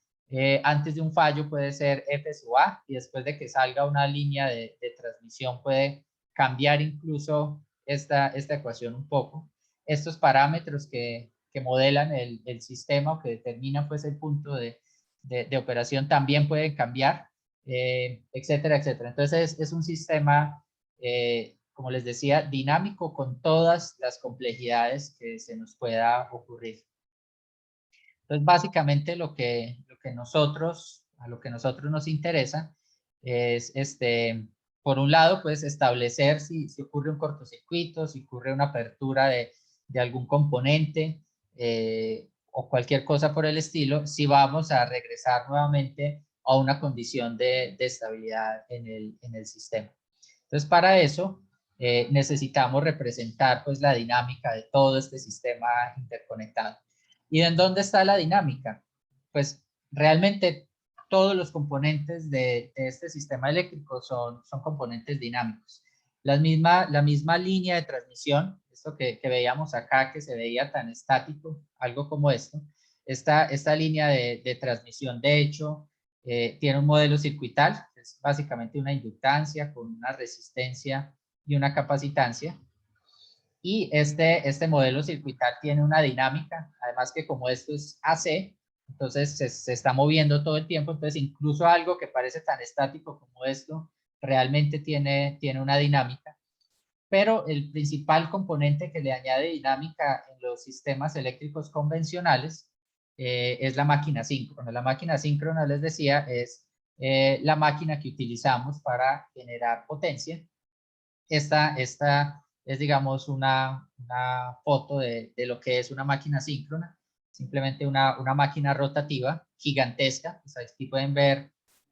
antes de un fallo puede ser F sub A y después de que salga una línea de transmisión puede cambiar incluso esta ecuación un poco. Estos parámetros que modelan el sistema o que determinan pues el punto de operación también pueden cambiar, etcétera, etcétera. Entonces es un sistema como les decía, dinámico con todas las complejidades que se nos pueda ocurrir. Entonces, básicamente a lo que nosotros nos interesa es, por un lado, pues establecer si ocurre un cortocircuito, si ocurre una apertura de algún componente o cualquier cosa por el estilo, si vamos a regresar nuevamente a una condición de estabilidad en el sistema. Entonces, para eso necesitamos representar pues la dinámica de todo este sistema interconectado. ¿Y en dónde está la dinámica? Pues realmente todos los componentes de este sistema eléctrico son componentes dinámicos. La misma línea de transmisión, esto que veíamos acá, que se veía tan estático, algo como esto, esta línea de transmisión, de hecho, tiene un modelo circuital, es básicamente una inductancia con una resistencia y una capacitancia. Y este modelo circuital tiene una dinámica, además que como esto es AC, entonces se está moviendo todo el tiempo, entonces incluso algo que parece tan estático como esto, realmente tiene una dinámica. Pero el principal componente que le añade dinámica en los sistemas eléctricos convencionales es la máquina síncrona. La máquina síncrona, les decía, es la máquina que utilizamos para generar potencia. Esta es, digamos, una foto de lo que es una máquina síncrona, simplemente una máquina rotativa gigantesca. Pues aquí pueden ver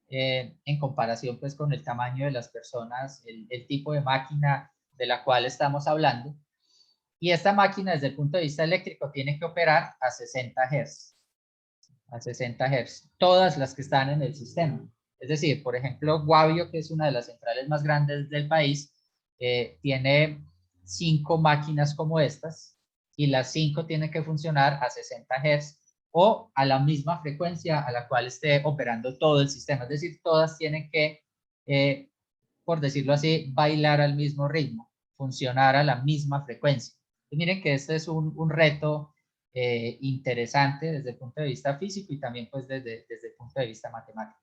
en comparación pues con el tamaño de las personas, el tipo de máquina de la cual estamos hablando. Y esta máquina desde el punto de vista eléctrico tiene que operar a 60 Hz. A 60 Hz. Todas las que están en el sistema. Es decir, por ejemplo, Guavio, que es una de las centrales más grandes del país, tiene 5 máquinas como estas y las 5 tienen que funcionar a 60 Hz o a la misma frecuencia a la cual esté operando todo el sistema. Es decir, todas tienen que, por decirlo así, bailar al mismo ritmo, funcionar a la misma frecuencia. Y miren que este es un reto interesante desde el punto de vista físico y también pues desde el punto de vista matemático.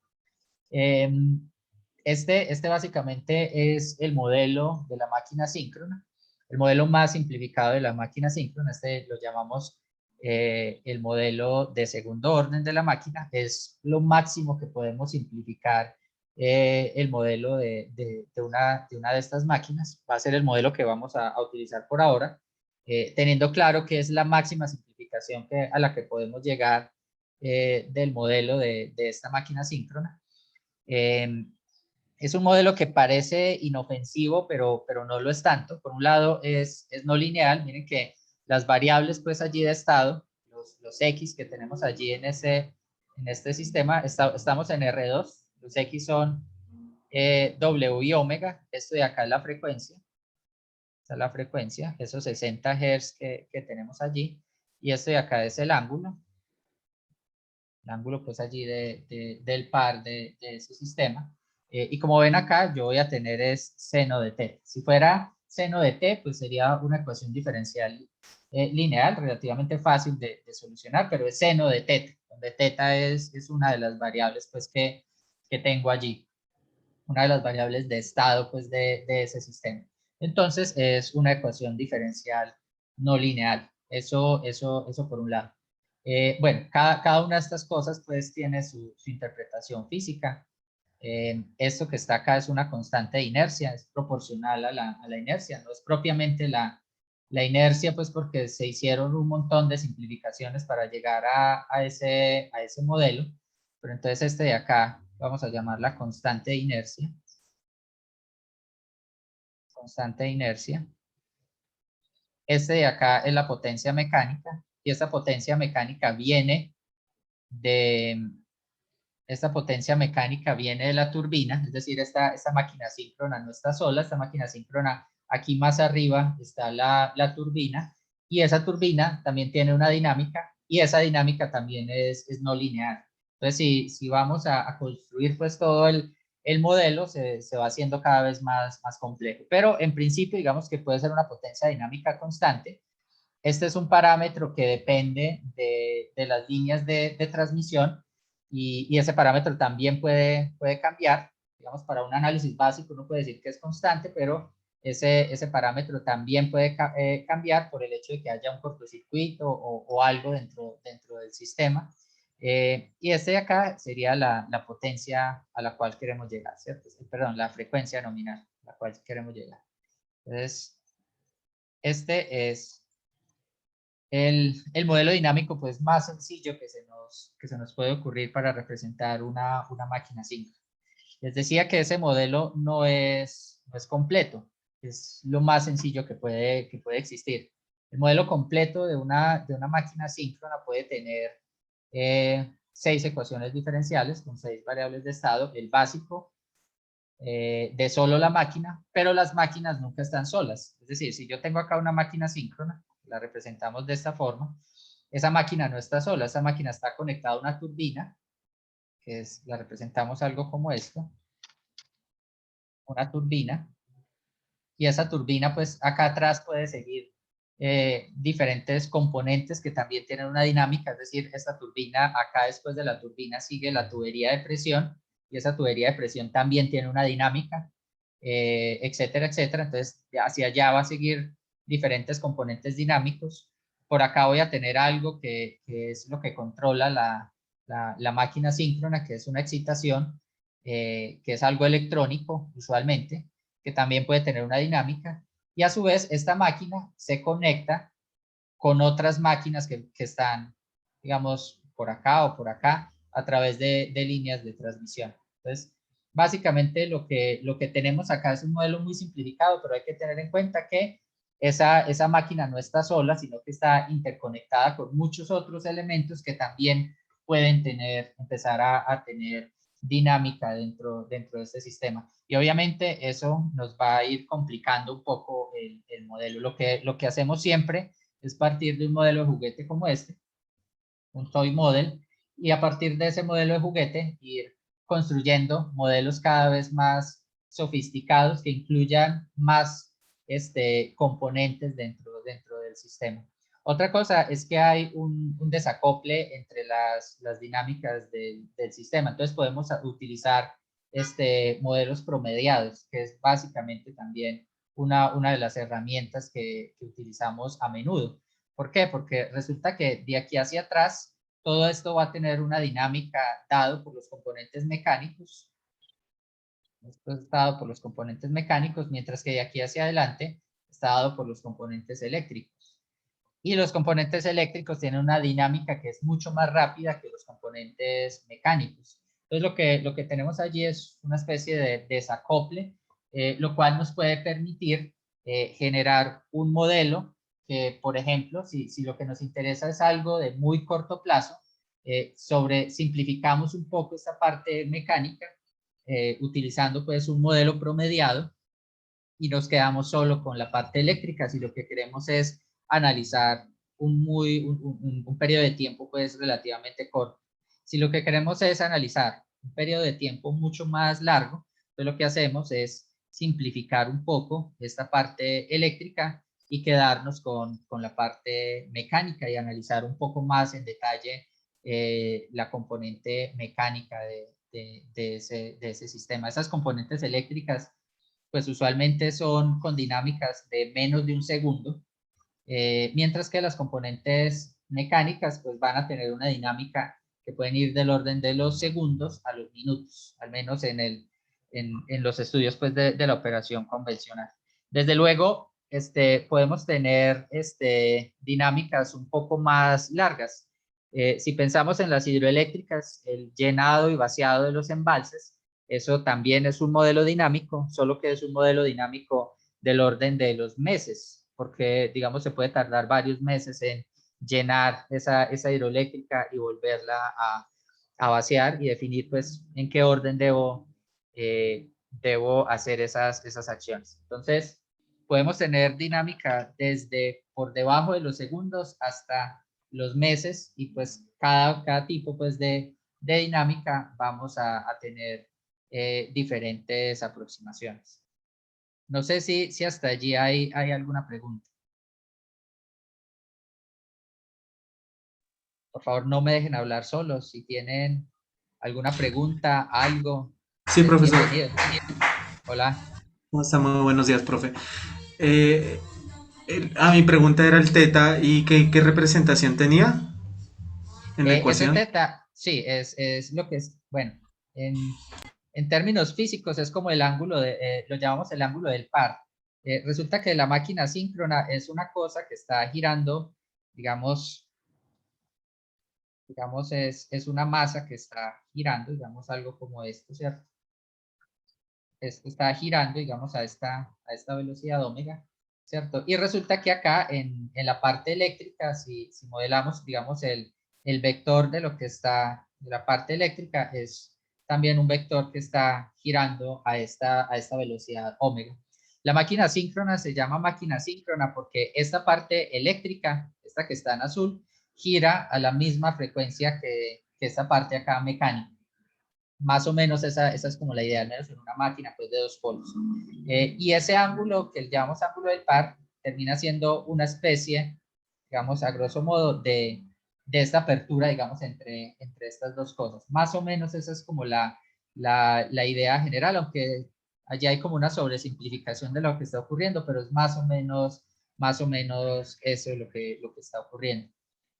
Este básicamente es el modelo de la máquina síncrona, el modelo más simplificado de la máquina síncrona. Este lo llamamos el modelo de segundo orden de la máquina. Es lo máximo que podemos simplificar el modelo de una de estas máquinas. Va a ser el modelo que vamos a utilizar por ahora. teniendo claro que es la máxima simplificación a la que podemos llegar del modelo de esta máquina síncrona. Es un modelo que parece inofensivo, pero no lo es tanto. Por un lado, es no lineal. Miren que las variables pues allí de estado, los X que tenemos allí en este sistema, estamos en R2. Los X son W y omega. Esto de acá es la frecuencia. Esta es la frecuencia, esos 60 Hz que tenemos allí. Y esto de acá es el ángulo. El ángulo pues allí del par de ese sistema. Y como ven acá, yo voy a tener es seno de t. Si fuera seno de t, pues sería una ecuación diferencial lineal, relativamente fácil de solucionar, pero es seno de teta, donde teta es una de las variables pues que tengo allí, una de las variables de estado pues de ese sistema. Entonces es una ecuación diferencial no lineal. Eso por un lado. Bueno, cada una de estas cosas pues tiene su interpretación física. Esto que está acá es una constante de inercia, es proporcional a la inercia, no es propiamente la inercia, pues porque se hicieron un montón de simplificaciones para llegar a ese modelo, pero entonces este de acá vamos a llamarla constante de inercia. Constante de inercia. Este de acá es la potencia mecánica, y esta potencia mecánica viene de la turbina, es decir, esta máquina síncrona no está sola, esta máquina síncrona, aquí más arriba está la turbina, y esa turbina también tiene una dinámica, y esa dinámica también es no lineal. Entonces, si vamos a construir pues todo el modelo, se va haciendo cada vez más complejo. Pero en principio, digamos que puede ser una potencia dinámica constante. Este es un parámetro que depende de las líneas de transmisión, y ese parámetro también puede cambiar. Digamos, para un análisis básico uno puede decir que es constante, pero ese parámetro también puede cambiar por el hecho de que haya un cortocircuito o algo dentro del sistema. Y este de acá sería la potencia a la cual queremos llegar, ¿cierto? Perdón, la frecuencia nominal a la cual queremos llegar. Entonces, este es el modelo dinámico pues más sencillo que se nos puede ocurrir para representar una máquina síncrona. Les decía que ese modelo no es completo, es lo más sencillo que puede existir. El modelo completo de una máquina síncrona puede tener 6 ecuaciones diferenciales con 6 variables de estado, el básico de solo la máquina, pero las máquinas nunca están solas. Es decir, si yo tengo acá una máquina síncrona, la representamos de esta forma, esa máquina no está sola, esa máquina está conectada a una turbina, la representamos algo como esto, una turbina, y esa turbina pues acá atrás puede seguir diferentes componentes que también tienen una dinámica, es decir, esta turbina, acá después de la turbina sigue la tubería de presión, y esa tubería de presión también tiene una dinámica, etcétera, etcétera. Entonces, hacia allá va a seguir diferentes componentes dinámicos. Por acá voy a tener algo que es lo que controla la máquina síncrona, que es una excitación, que es algo electrónico usualmente, que también puede tener una dinámica, y a su vez esta máquina se conecta con otras máquinas que están, digamos, por acá o por acá, a través de líneas de transmisión. Entonces, básicamente lo que tenemos acá es un modelo muy simplificado, pero hay que tener en cuenta que esa máquina no está sola, sino que está interconectada con muchos otros elementos que también pueden empezar a tener dinámica dentro de este sistema. Y obviamente eso nos va a ir complicando un poco el modelo. Lo que hacemos siempre es partir de un modelo de juguete como este, un toy model, y a partir de ese modelo de juguete ir construyendo modelos cada vez más sofisticados que incluyan más componentes dentro del sistema. Otra cosa es que hay un desacople entre las dinámicas del sistema. Entonces podemos utilizar modelos promediados, que es básicamente también una de las herramientas que utilizamos a menudo. ¿Por qué? Porque resulta que de aquí hacia atrás todo esto va a tener una dinámica dado por los componentes mecánicos. Esto está dado por los componentes mecánicos, mientras que de aquí hacia adelante está dado por los componentes eléctricos. Y los componentes eléctricos tienen una dinámica que es mucho más rápida que los componentes mecánicos. Entonces, lo que tenemos allí es una especie de desacople, lo cual nos puede permitir generar un modelo que, por ejemplo, si lo que nos interesa es algo de muy corto plazo, simplificamos un poco esta parte mecánica, utilizando pues un modelo promediado y nos quedamos solo con la parte eléctrica si lo que queremos es analizar un periodo de tiempo pues relativamente corto. Si lo que queremos es analizar un periodo de tiempo mucho más largo, pues lo que hacemos es simplificar un poco esta parte eléctrica y quedarnos con la parte mecánica y analizar un poco más en detalle la componente mecánica de ese sistema. Esas componentes eléctricas pues usualmente son con dinámicas de menos de un segundo, mientras que las componentes mecánicas pues van a tener una dinámica que pueden ir del orden de los segundos a los minutos, al menos en los estudios pues de la operación convencional. Desde luego, podemos tener dinámicas un poco más largas. Si pensamos en las hidroeléctricas, el llenado y vaciado de los embalses, eso también es un modelo dinámico, solo que es un modelo dinámico del orden de los meses, porque, digamos, se puede tardar varios meses en llenar esa hidroeléctrica y volverla a vaciar y definir, pues, en qué orden debo hacer esas acciones. Entonces, podemos tener dinámica desde por debajo de los segundos hasta los meses y, pues, cada tipo, pues, de dinámica vamos a tener diferentes aproximaciones. No sé si hasta allí hay alguna pregunta. Por favor, no me dejen hablar solos. Si tienen alguna pregunta, algo, Sí, profesor. bienvenidos. Hola. ¿Cómo está? Muy buenos días, profe. Eh, Mi pregunta era el teta y qué representación tenía en la Ese ecuación. teta, sí, es lo que es, bueno, en términos físicos es como el ángulo lo llamamos el ángulo del par. Resulta que la máquina síncrona es una cosa que está girando, digamos, es una masa que está girando, digamos, algo como esto, ¿cierto? Está girando, digamos, a esta velocidad omega, ¿cierto? Y resulta que acá en la parte eléctrica, si modelamos, digamos, el vector de lo que está, de la parte eléctrica, es también un vector que está girando a esta velocidad omega. La máquina síncrona se llama máquina síncrona porque esta parte eléctrica, esta que está en azul, gira a la misma frecuencia que esta parte acá mecánica. Más o menos esa es como la idea, al menos en una máquina pues, de dos polos. Y ese ángulo que llamamos ángulo del par termina siendo una especie, digamos, a grosso modo, de esta apertura, digamos, entre estas dos cosas. Más o menos esa es como la idea general, aunque allí hay como una sobresimplificación de lo que está ocurriendo, pero es más o menos eso lo que está ocurriendo.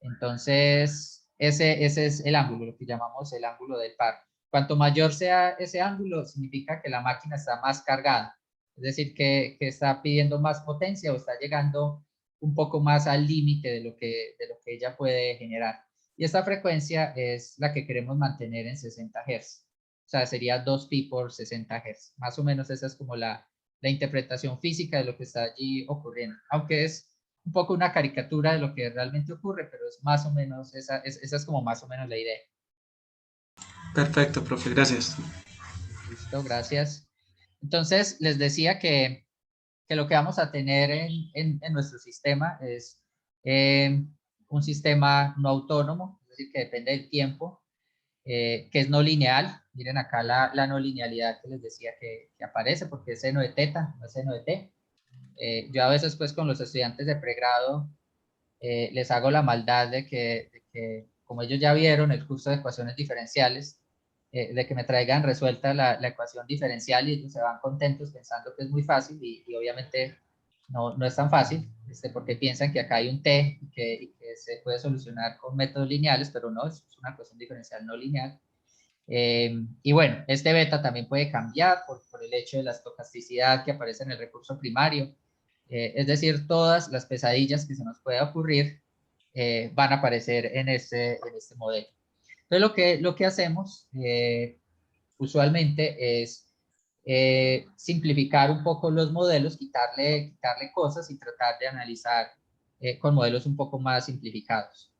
Entonces, ese es el ángulo, lo que llamamos el ángulo del par. Cuanto mayor sea ese ángulo, significa que la máquina está más cargada, es decir, que está pidiendo más potencia o está llegando un poco más al límite de lo que ella puede generar. Y esta frecuencia es la que queremos mantener en 60 Hz. O sea, sería 2pi por 60 Hz. Más o menos esa es como la interpretación física de lo que está allí ocurriendo. Aunque es un poco una caricatura de lo que realmente ocurre, pero es más o menos, esa es como más o menos la idea. Perfecto, profe, gracias. Listo, gracias. Entonces, les decía que lo que vamos a tener en nuestro sistema es un sistema no autónomo, es decir, que depende del tiempo, que es no lineal. Miren acá la no linealidad que les decía que aparece, porque es seno de teta, no es seno de t. Yo a veces, pues, con los estudiantes de pregrado les hago la maldad de que, como ellos ya vieron el curso de ecuaciones diferenciales, de que me traigan resuelta la ecuación diferencial y ellos se van contentos pensando que es muy fácil y obviamente no es tan fácil, porque piensan que acá hay un t y que se puede solucionar con métodos lineales, pero no, es una ecuación diferencial no lineal. Y bueno, beta también puede cambiar por el hecho de la estocasticidad que aparece en el recurso primario. Es decir, todas las pesadillas que se nos pueda ocurrir van a aparecer en este modelo. Entonces, lo que hacemos usualmente es simplificar un poco los modelos, quitarle cosas y tratar de analizar con modelos un poco más simplificados.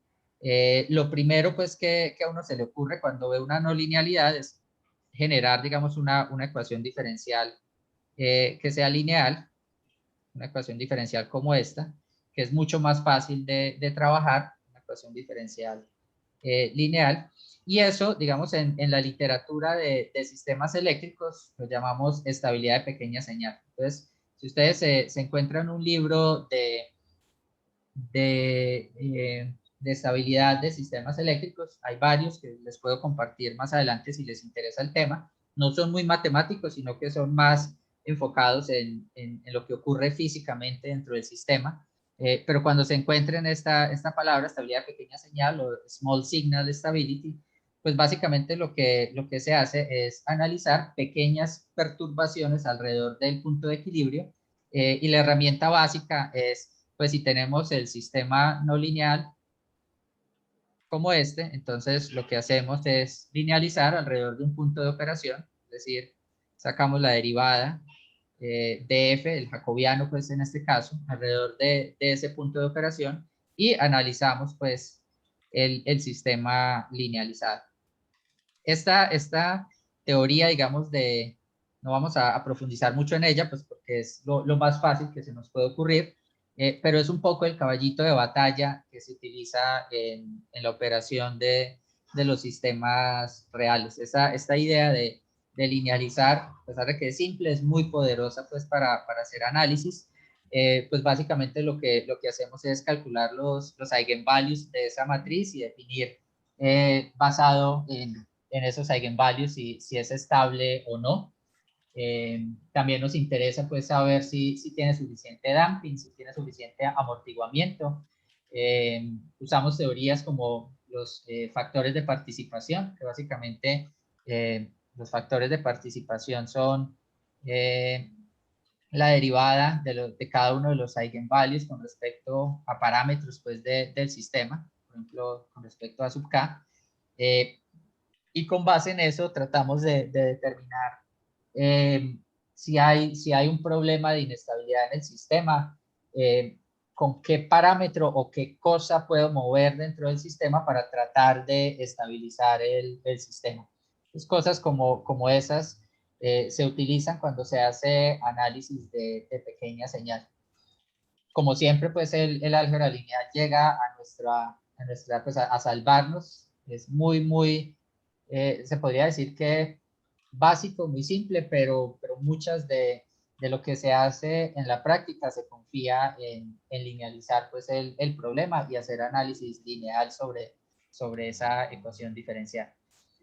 Lo primero pues que a uno se le ocurre cuando ve una no linealidad es generar, digamos, una ecuación diferencial que sea lineal, una ecuación diferencial como esta, que es mucho más fácil de trabajar, una ecuación diferencial lineal. Y eso, digamos, en la literatura de sistemas eléctricos lo llamamos estabilidad de pequeña señal. Entonces, si ustedes se encuentran un libro de estabilidad de sistemas eléctricos, hay varios que les puedo compartir más adelante si les interesa el tema. No son muy matemáticos, sino que son más enfocados en lo que ocurre físicamente dentro del sistema. Pero cuando se encuentren esta palabra, estabilidad de pequeña señal o small signal stability, pues básicamente lo que se hace es analizar pequeñas perturbaciones alrededor del punto de equilibrio y la herramienta básica es, pues si tenemos el sistema no lineal como este, entonces lo que hacemos es linealizar alrededor de un punto de operación, es decir, sacamos la derivada de f, el jacobiano pues en este caso, alrededor de ese punto de operación y analizamos pues el sistema linealizado. Esta teoría, digamos, no vamos a profundizar mucho en ella, pues porque es lo más fácil que se nos puede ocurrir, pero es un poco el caballito de batalla que se utiliza en la operación de los sistemas reales. Esta idea de linealizar, a pesar de que es simple, es muy poderosa pues para hacer análisis. Pues básicamente lo que hacemos es calcular los eigenvalues de esa matriz y definir basado en esos eigenvalues si es estable o no. También nos interesa pues saber si tiene suficiente damping, si tiene suficiente amortiguamiento. Usamos teorías como los factores de participación, que básicamente los factores de participación son la derivada de cada uno de los eigenvalues con respecto a parámetros pues, del sistema, por ejemplo, con respecto a sub k. Y con base en eso tratamos de determinar eh, si hay un problema de inestabilidad en el sistema, con qué parámetro o qué cosa puedo mover dentro del sistema para tratar de estabilizar el sistema. Pues cosas como esas se utilizan cuando se hace análisis de pequeña señal. Como siempre, pues el álgebra lineal llega a nuestra pues a salvarnos. Es muy, se podría decir que básico, muy simple, pero muchas de lo que se hace en la práctica se confía en linealizar pues el problema y hacer análisis lineal sobre esa ecuación diferencial.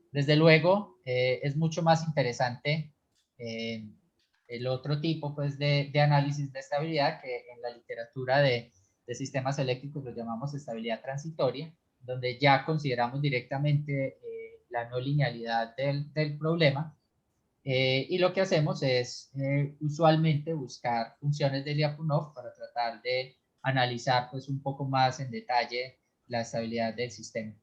Desde luego, es mucho más interesante el otro tipo pues, de análisis de estabilidad que en la literatura de sistemas eléctricos lo llamamos estabilidad transitoria, donde ya consideramos directamente la no linealidad del problema. Y lo que hacemos es usualmente buscar funciones de Lyapunov para tratar de analizar pues, un poco más en detalle la estabilidad del sistema.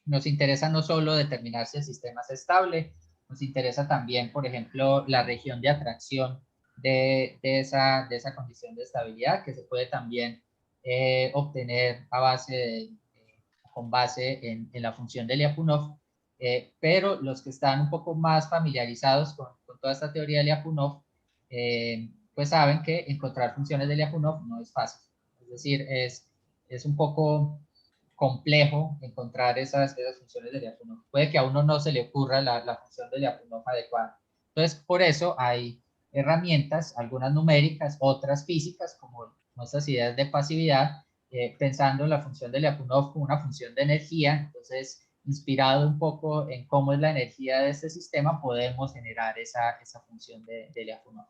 Nos interesa no solo determinar si el sistema es estable, nos interesa también, por ejemplo, la región de atracción de esa condición de estabilidad, que se puede también obtener con base en la función de Lyapunov. Pero los que están un poco más familiarizados con toda esta teoría de Lyapunov, pues saben que encontrar funciones de Lyapunov no es fácil. Es decir, es un poco complejo encontrar esas funciones de Lyapunov. Puede que a uno no se le ocurra la función de Lyapunov adecuada. Entonces, por eso hay herramientas, algunas numéricas, otras físicas, como nuestras ideas de pasividad, pensando en la función de Lyapunov como una función de energía. Entonces, inspirado un poco en cómo es la energía de este sistema, podemos generar esa función de Lyapunov.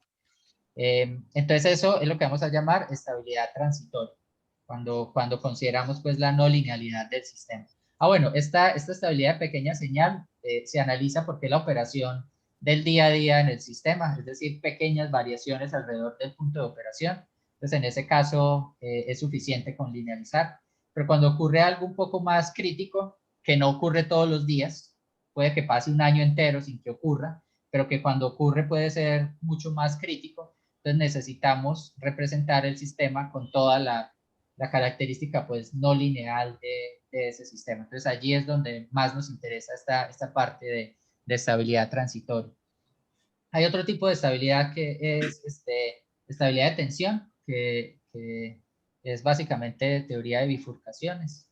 Entonces, eso es lo que vamos a llamar estabilidad transitoria cuando consideramos pues la no linealidad del sistema. Bueno, esta estabilidad de pequeña señal se analiza porque es la operación del día a día en el sistema, es decir, pequeñas variaciones alrededor del punto de operación. Entonces, en ese caso es suficiente con linealizar. Pero cuando ocurre algo un poco más crítico, que no ocurre todos los días, puede que pase un año entero sin que ocurra, pero que cuando ocurre puede ser mucho más crítico, entonces necesitamos representar el sistema con toda la característica pues no lineal de ese sistema. Entonces allí es donde más nos interesa esta parte de estabilidad transitoria. Hay otro tipo de estabilidad que es estabilidad de tensión, que es básicamente teoría de bifurcaciones.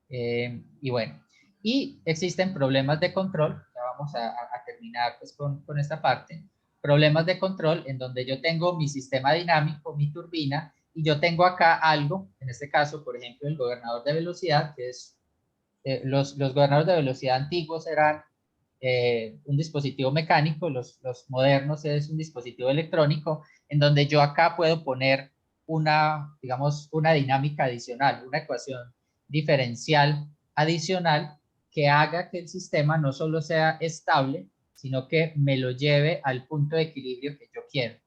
Y bueno, y existen problemas de control, ya vamos a terminar pues con esta parte, problemas de control en donde yo tengo mi sistema dinámico, mi turbina, y yo tengo acá algo, en este caso, por ejemplo, el gobernador de velocidad, que es, los gobernadores de velocidad antiguos eran un dispositivo mecánico, los modernos es un dispositivo electrónico, en donde yo acá puedo poner una, digamos, una dinámica adicional, una ecuación diferencial adicional que haga que el sistema no solo sea estable, sino que me lo lleve al punto de equilibrio que yo quiero.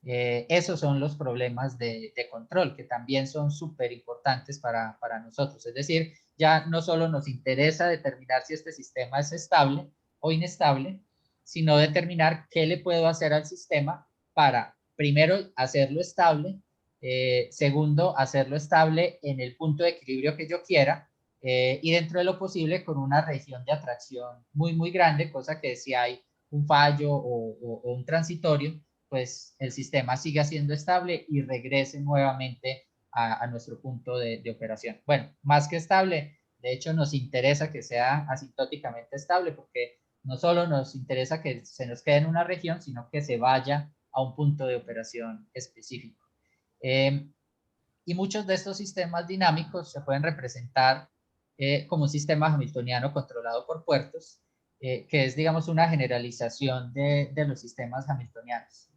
Esos son los problemas de control, que también son súper importantes para nosotros. Es decir, ya no solo nos interesa determinar si este sistema es estable o inestable, sino determinar qué le puedo hacer al sistema para, primero, hacerlo estable, segundo, hacerlo estable en el punto de equilibrio que yo quiera, y dentro de lo posible con una región de atracción muy, muy grande, cosa que si hay un fallo o un transitorio, pues el sistema siga siendo estable y regrese nuevamente a nuestro punto de operación. Bueno, más que estable, de hecho nos interesa que sea asintóticamente estable porque no solo nos interesa que se nos quede en una región, sino que se vaya a un punto de operación específico. Y muchos de estos sistemas dinámicos se pueden representar como un sistema hamiltoniano controlado por puertos, que es, digamos, una generalización de los sistemas hamiltonianos.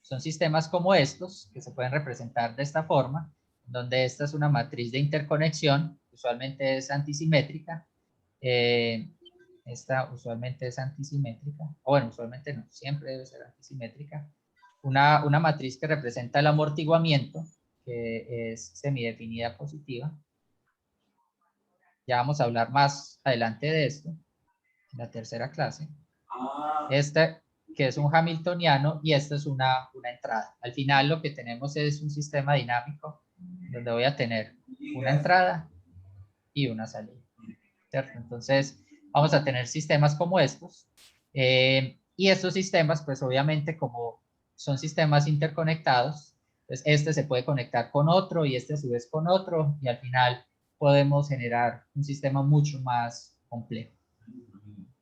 Son sistemas como estos, que se pueden representar de esta forma, donde esta es una matriz de interconexión, usualmente es antisimétrica. Esta usualmente es antisimétrica, o bueno, usualmente no, siempre debe ser antisimétrica. Una matriz que representa el amortiguamiento, que es semidefinida positiva. Ya vamos a hablar más adelante de esto, en la tercera clase. Este, que es un hamiltoniano, y esta es una entrada. Al final lo que tenemos es un sistema dinámico, donde voy a tener una entrada y una salida, ¿cierto? Entonces, vamos a tener sistemas como estos, y estos sistemas, pues obviamente como son sistemas interconectados, pues este se puede conectar con otro y este a su vez con otro, y al final podemos generar un sistema mucho más complejo.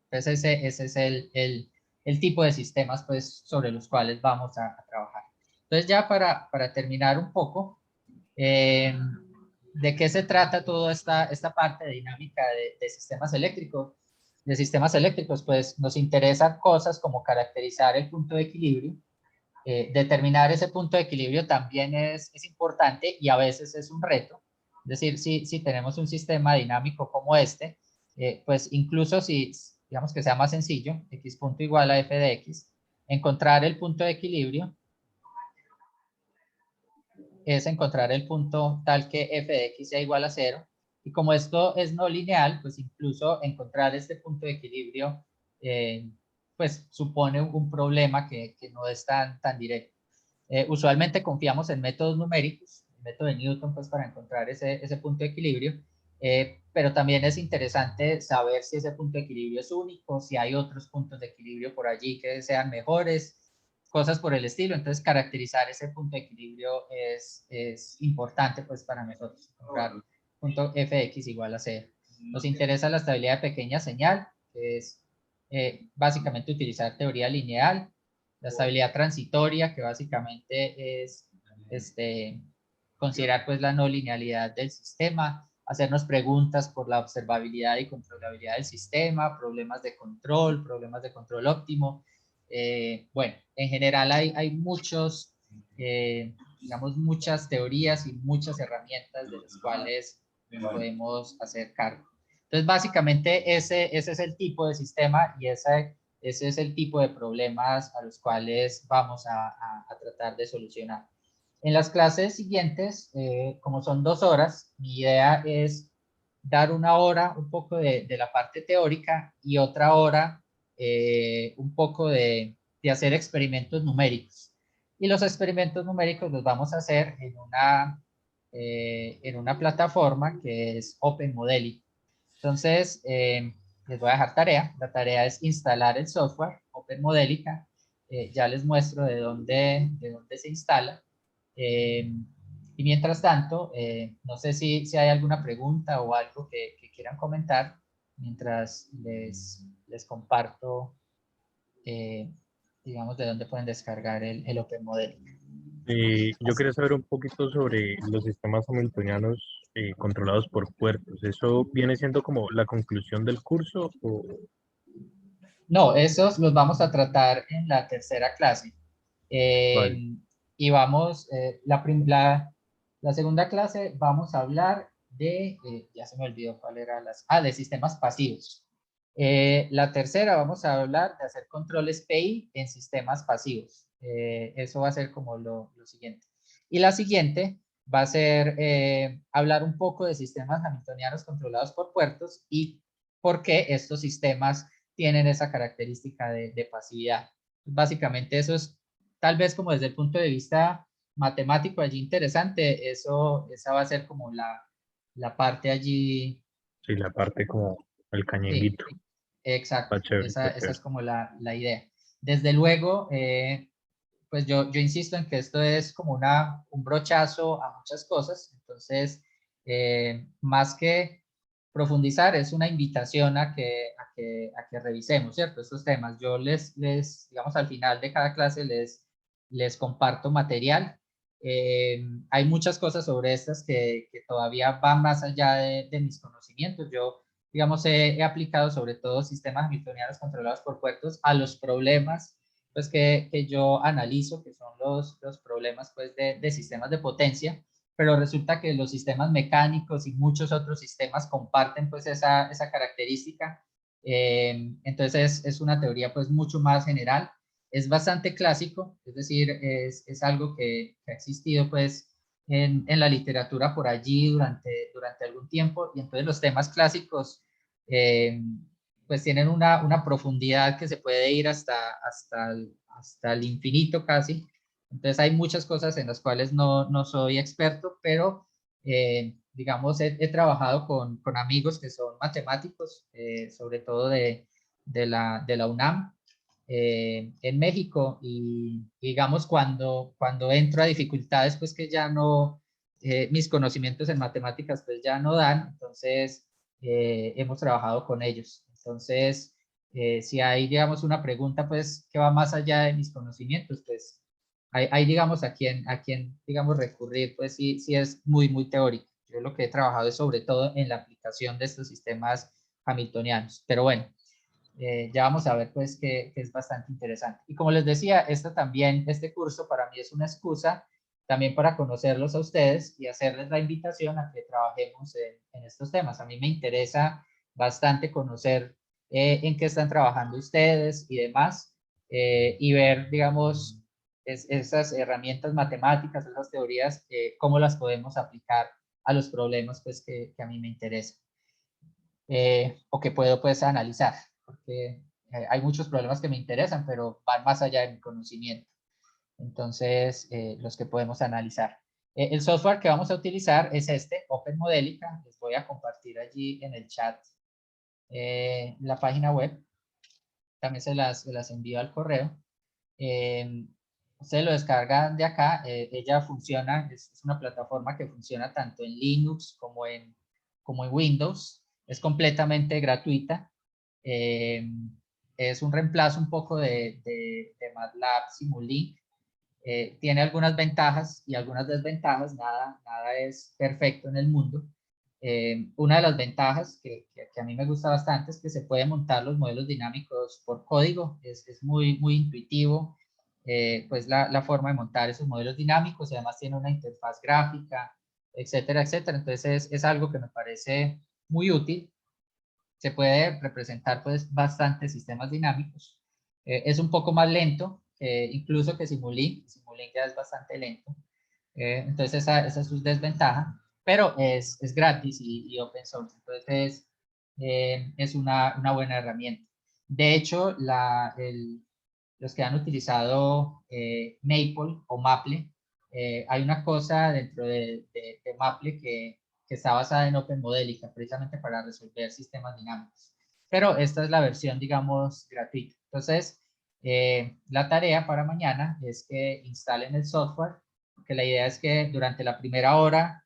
Entonces ese es el tipo de sistemas pues sobre los cuales vamos a trabajar. Entonces ya para terminar un poco, ¿de qué se trata toda esta parte de dinámica de sistemas eléctricos? De sistemas eléctricos, pues nos interesan cosas como caracterizar el punto de equilibrio. Determinar ese punto de equilibrio también es importante y a veces es un reto. Es decir, si tenemos un sistema dinámico como este, pues incluso si, digamos que sea más sencillo, x punto igual a f de x, encontrar el punto de equilibrio es encontrar el punto tal que f de x sea igual a 0. Y como esto es no lineal, pues incluso encontrar este punto de equilibrio, pues supone un problema que no es tan directo. Usualmente confiamos en métodos numéricos, el método de Newton, pues para encontrar ese punto de equilibrio, pero también es interesante saber si ese punto de equilibrio es único, si hay otros puntos de equilibrio por allí que sean mejores, cosas por el estilo. Entonces, caracterizar ese punto de equilibrio es importante pues para nosotros, encontrar punto fx igual a 0. Nos interesa la estabilidad de pequeña señal, que es básicamente utilizar teoría lineal, la estabilidad transitoria, que básicamente es considerar pues la no linealidad del sistema, hacernos preguntas por la observabilidad y controlabilidad del sistema, problemas de control óptimo. Bueno, en general hay muchos, digamos, muchas teorías y muchas herramientas de las cuales nos podemos hacer cargo. Entonces, básicamente ese es el tipo de sistema y ese es el tipo de problemas a los cuales vamos a tratar de solucionar. En las clases siguientes, como son 2 horas, mi idea es dar una hora un poco de la parte teórica y otra hora un poco de hacer experimentos numéricos. Y los experimentos numéricos los vamos a hacer en una plataforma que es Open Modeling. Entonces, les voy a dejar tarea. La tarea es instalar el software Open Modelica. Ya les muestro de dónde se instala. Eh, y mientras tanto, no sé si hay alguna pregunta o algo que quieran comentar mientras les comparto, eh, digamos, de dónde pueden descargar el Open Model. Yo quería saber un poquito sobre los sistemas hamiltonianos controlados por puertos. ¿Eso viene siendo como la conclusión del curso? No, esos los vamos a tratar en la tercera clase. Vale. Y vamos, la segunda clase vamos a hablar ya se me olvidó cuál era de sistemas pasivos. La tercera vamos a hablar de hacer controles PI en sistemas pasivos. Eso va a ser como lo siguiente. Y la siguiente va a ser hablar un poco de sistemas hamiltonianos controlados por puertos y por qué estos sistemas tienen esa característica de pasividad. Básicamente eso es tal vez como desde el punto de vista matemático allí interesante, esa va a ser como la parte allí, Sí, la parte como el sí, cañenguito. exacto, Está chévere, está esa chévere. es como la idea. Desde luego, pues yo insisto en que esto es como un brochazo a muchas cosas, entonces, más que profundizar, es una invitación a que revisemos, ¿cierto? Estos temas. Yo digamos, al final de cada clase les comparto material. Hay muchas cosas sobre estas que todavía van más allá de mis conocimientos. Yo, digamos, he aplicado sobre todo sistemas hamiltonianos controlados por puertos a los problemas pues que yo analizo, que son los problemas pues de sistemas de potencia, pero resulta que los sistemas mecánicos y muchos otros sistemas comparten pues esa característica. Entonces es una teoría pues mucho más general, es bastante clásico, es decir, es algo que ha existido pues en la literatura por allí durante algún tiempo, y entonces los temas clásicos eh, pues tienen una profundidad que se puede ir hasta el infinito casi. Entonces hay muchas cosas en las cuales no soy experto, pero digamos, he trabajado con amigos que son matemáticos, sobre todo de la UNAM, en México, y digamos, cuando entro a dificultades, pues que ya no, mis conocimientos en matemáticas pues ya no dan, entonces hemos trabajado con ellos. Entonces, si hay, digamos, una pregunta pues que va más allá de mis conocimientos, pues hay digamos, a quien, digamos, recurrir, pues sí es muy teórico. Yo lo que he trabajado es sobre todo en la aplicación de estos sistemas hamiltonianos. Pero bueno, ya vamos a ver pues que es bastante interesante. Y como les decía, este curso para mí es una excusa también para conocerlos a ustedes y hacerles la invitación a que trabajemos en estos temas. A mí me interesa bastante conocer en qué están trabajando ustedes y demás, y ver, digamos, esas herramientas matemáticas, esas teorías, cómo las podemos aplicar a los problemas pues que a mí me interesan, o que puedo pues analizar, porque hay muchos problemas que me interesan, pero van más allá de mi conocimiento. Entonces, los que podemos analizar. El software que vamos a utilizar es este, Open Modelica. Les voy a compartir allí en el chat la página web. También se las envío al correo. Ustedes lo descargan de acá. Ella funciona, es una plataforma que funciona tanto en Linux como en Windows. Es completamente gratuita. Eh, es un reemplazo un poco de MATLAB Simulink. Tiene algunas ventajas y algunas desventajas. Nada es perfecto en el mundo. Una de las ventajas que a mí me gusta bastante es que se puede montar los modelos dinámicos por código. Es muy intuitivo, pues la forma de montar esos modelos dinámicos, y además tiene una interfaz gráfica, etcétera, etcétera. Entonces es algo que me parece muy útil. Se puede representar pues bastantes sistemas dinámicos. Es un poco más lento, incluso que Simulink. Simulink ya es bastante lento. Entonces esa es su desventaja, pero es gratis y open source. Entonces es una buena herramienta. De hecho, los que han utilizado Maple o Maple, hay una cosa dentro de Maple que está basada en Open Modelica, precisamente para resolver sistemas dinámicos. Pero esta es la versión, digamos, gratuita. Entonces, la tarea para mañana es que instalen el software, porque la idea es que durante la primera hora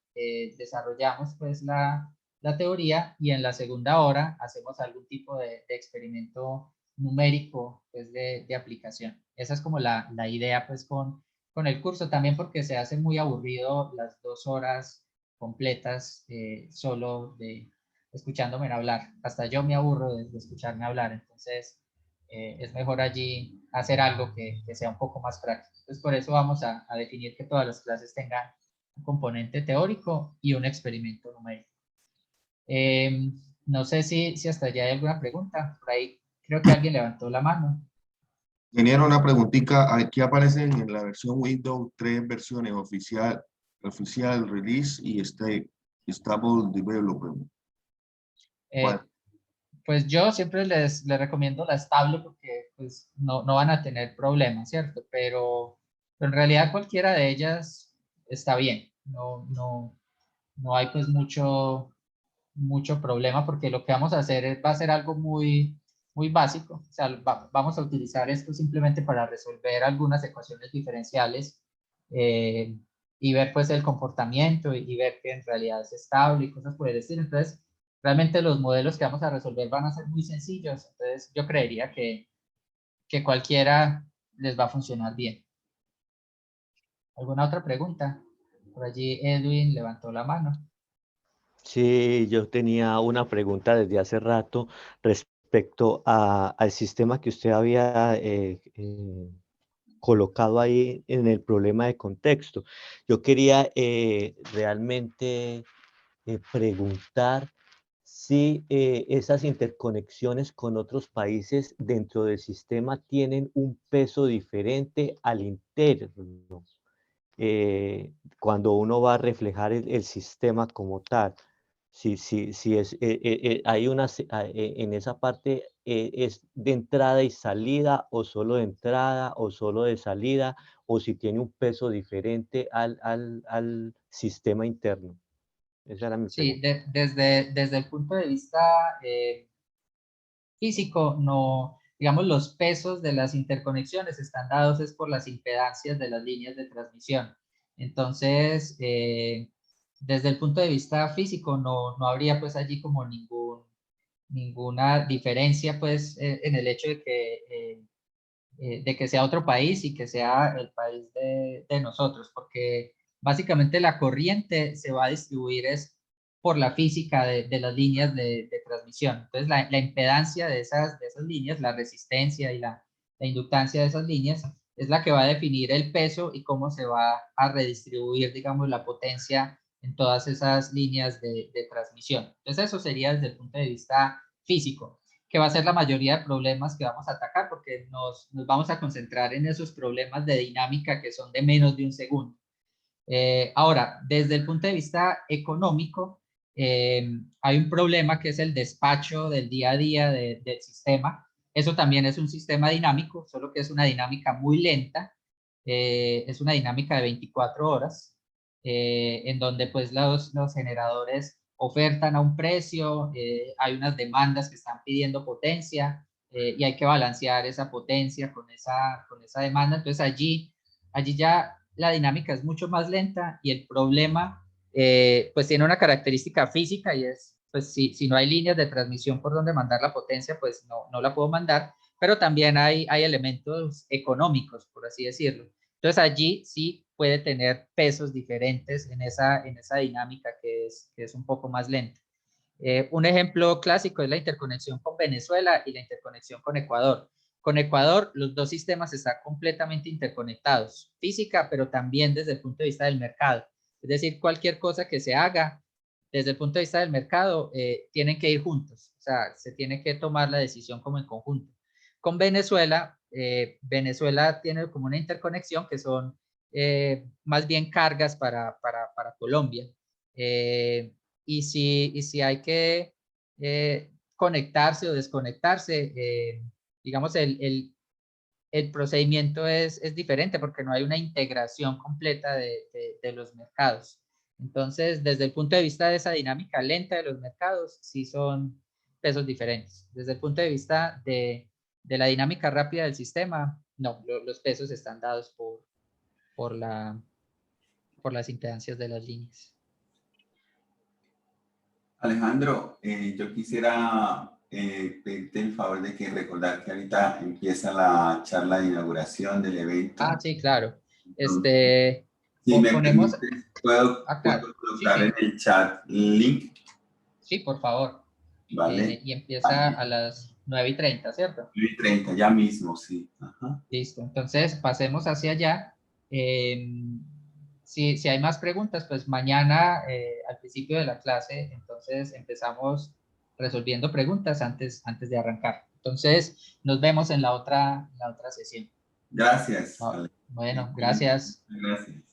desarrollamos pues la teoría y en la segunda hora hacemos algún tipo de experimento numérico pues, de aplicación. Esa es como la idea pues con el curso, también porque se hace muy aburrido las 2 horas completas solo de escuchándome hablar. Hasta yo me aburro de escucharme hablar, entonces es mejor allí hacer algo que sea un poco más práctico. Entonces por eso vamos a definir que todas las clases tengan un componente teórico y un experimento numérico. No sé si hasta allá hay alguna pregunta. Por ahí creo que alguien levantó la mano. Tenía una preguntita, aquí aparecen en la versión Windows 3 versiones: oficial release y stable development. Eh, pues yo siempre les recomiendo la estable porque pues, no van a tener problemas, ¿cierto? Pero en realidad cualquiera de ellas está bien. No hay pues mucho problema porque lo que vamos a hacer va a ser algo muy básico. O sea, vamos a utilizar esto simplemente para resolver algunas ecuaciones diferenciales eh, y ver pues el comportamiento y ver que en realidad es estable y cosas por el estilo. Entonces, realmente los modelos que vamos a resolver van a ser muy sencillos. Entonces, yo creería que cualquiera les va a funcionar bien. ¿Alguna otra pregunta? Por allí Edwin levantó la mano. Sí, yo tenía una pregunta desde hace rato respecto al sistema que usted había colocado ahí en el problema de contexto. Yo quería realmente preguntar si esas interconexiones con otros países dentro del sistema tienen un peso diferente al interno, cuando uno va a reflejar el sistema como tal. Si es, hay en esa parte, es de entrada y salida, o solo de entrada, o solo de salida, o si tiene un peso diferente al sistema interno. Esa era mi Sí, pregunta. desde el punto de vista físico, no, digamos, los pesos de las interconexiones están dados es por las impedancias de las líneas de transmisión. Entonces, desde el punto de vista físico, no habría pues allí como ninguna diferencia pues en el hecho de que sea otro país y que sea el país de nosotros, porque básicamente la corriente se va a distribuir es por la física de las líneas de transmisión. Entonces, la impedancia de esas líneas, la resistencia y la inductancia de esas líneas, es la que va a definir el peso y cómo se va a redistribuir, digamos, la potencia en todas esas líneas de transmisión. Entonces, eso sería desde el punto de vista físico, que va a ser la mayoría de problemas que vamos a atacar, porque nos vamos a concentrar en esos problemas de dinámica que son de menos de un segundo. Ahora, desde el punto de vista económico, hay un problema que es el despacho del día a día del sistema. Eso también es un sistema dinámico, solo que es una dinámica muy lenta. Es una dinámica de 24 horas, en donde pues los generadores ofertan a un precio, hay unas demandas que están pidiendo potencia y hay que balancear esa potencia con esa demanda. Entonces allí ya la dinámica es mucho más lenta y el problema pues tiene una característica física y es, pues si no hay líneas de transmisión por donde mandar la potencia, pues no la puedo mandar, pero también hay elementos económicos, por así decirlo. Entonces allí sí puede tener pesos diferentes en esa dinámica que es un poco más lenta. Un ejemplo clásico es la interconexión con Venezuela y la interconexión con Ecuador. Con Ecuador, los dos sistemas están completamente interconectados, física, pero también desde el punto de vista del mercado. Es decir, cualquier cosa que se haga desde el punto de vista del mercado, tienen que ir juntos. O sea, se tiene que tomar la decisión como en conjunto. Con Venezuela, Venezuela tiene como una interconexión que son más bien cargas para Colombia. Y si hay que conectarse o desconectarse, digamos, el procedimiento es diferente porque no hay una integración completa de los mercados. Entonces, desde el punto de vista de esa dinámica lenta de los mercados, sí son pesos diferentes. Desde el punto de vista de la dinámica rápida del sistema, no, los pesos están dados por las impedancias de las líneas. Alejandro, yo quisiera pedirte el favor de que recordar que ahorita empieza la charla de inauguración del evento. Ah, sí, claro. Si me ponemos... permites, ¿puedo claro. colocar Sí, en el chat el link? sí, por favor. Vale. Y empieza a las 9:30, ¿cierto? 9:30, ya mismo, sí. Ajá. Listo. Entonces, pasemos hacia allá. Si hay más preguntas, pues mañana al principio de la clase, entonces empezamos resolviendo preguntas antes de arrancar. Entonces, nos vemos en la otra sesión. Gracias. Bueno, gracias. Gracias.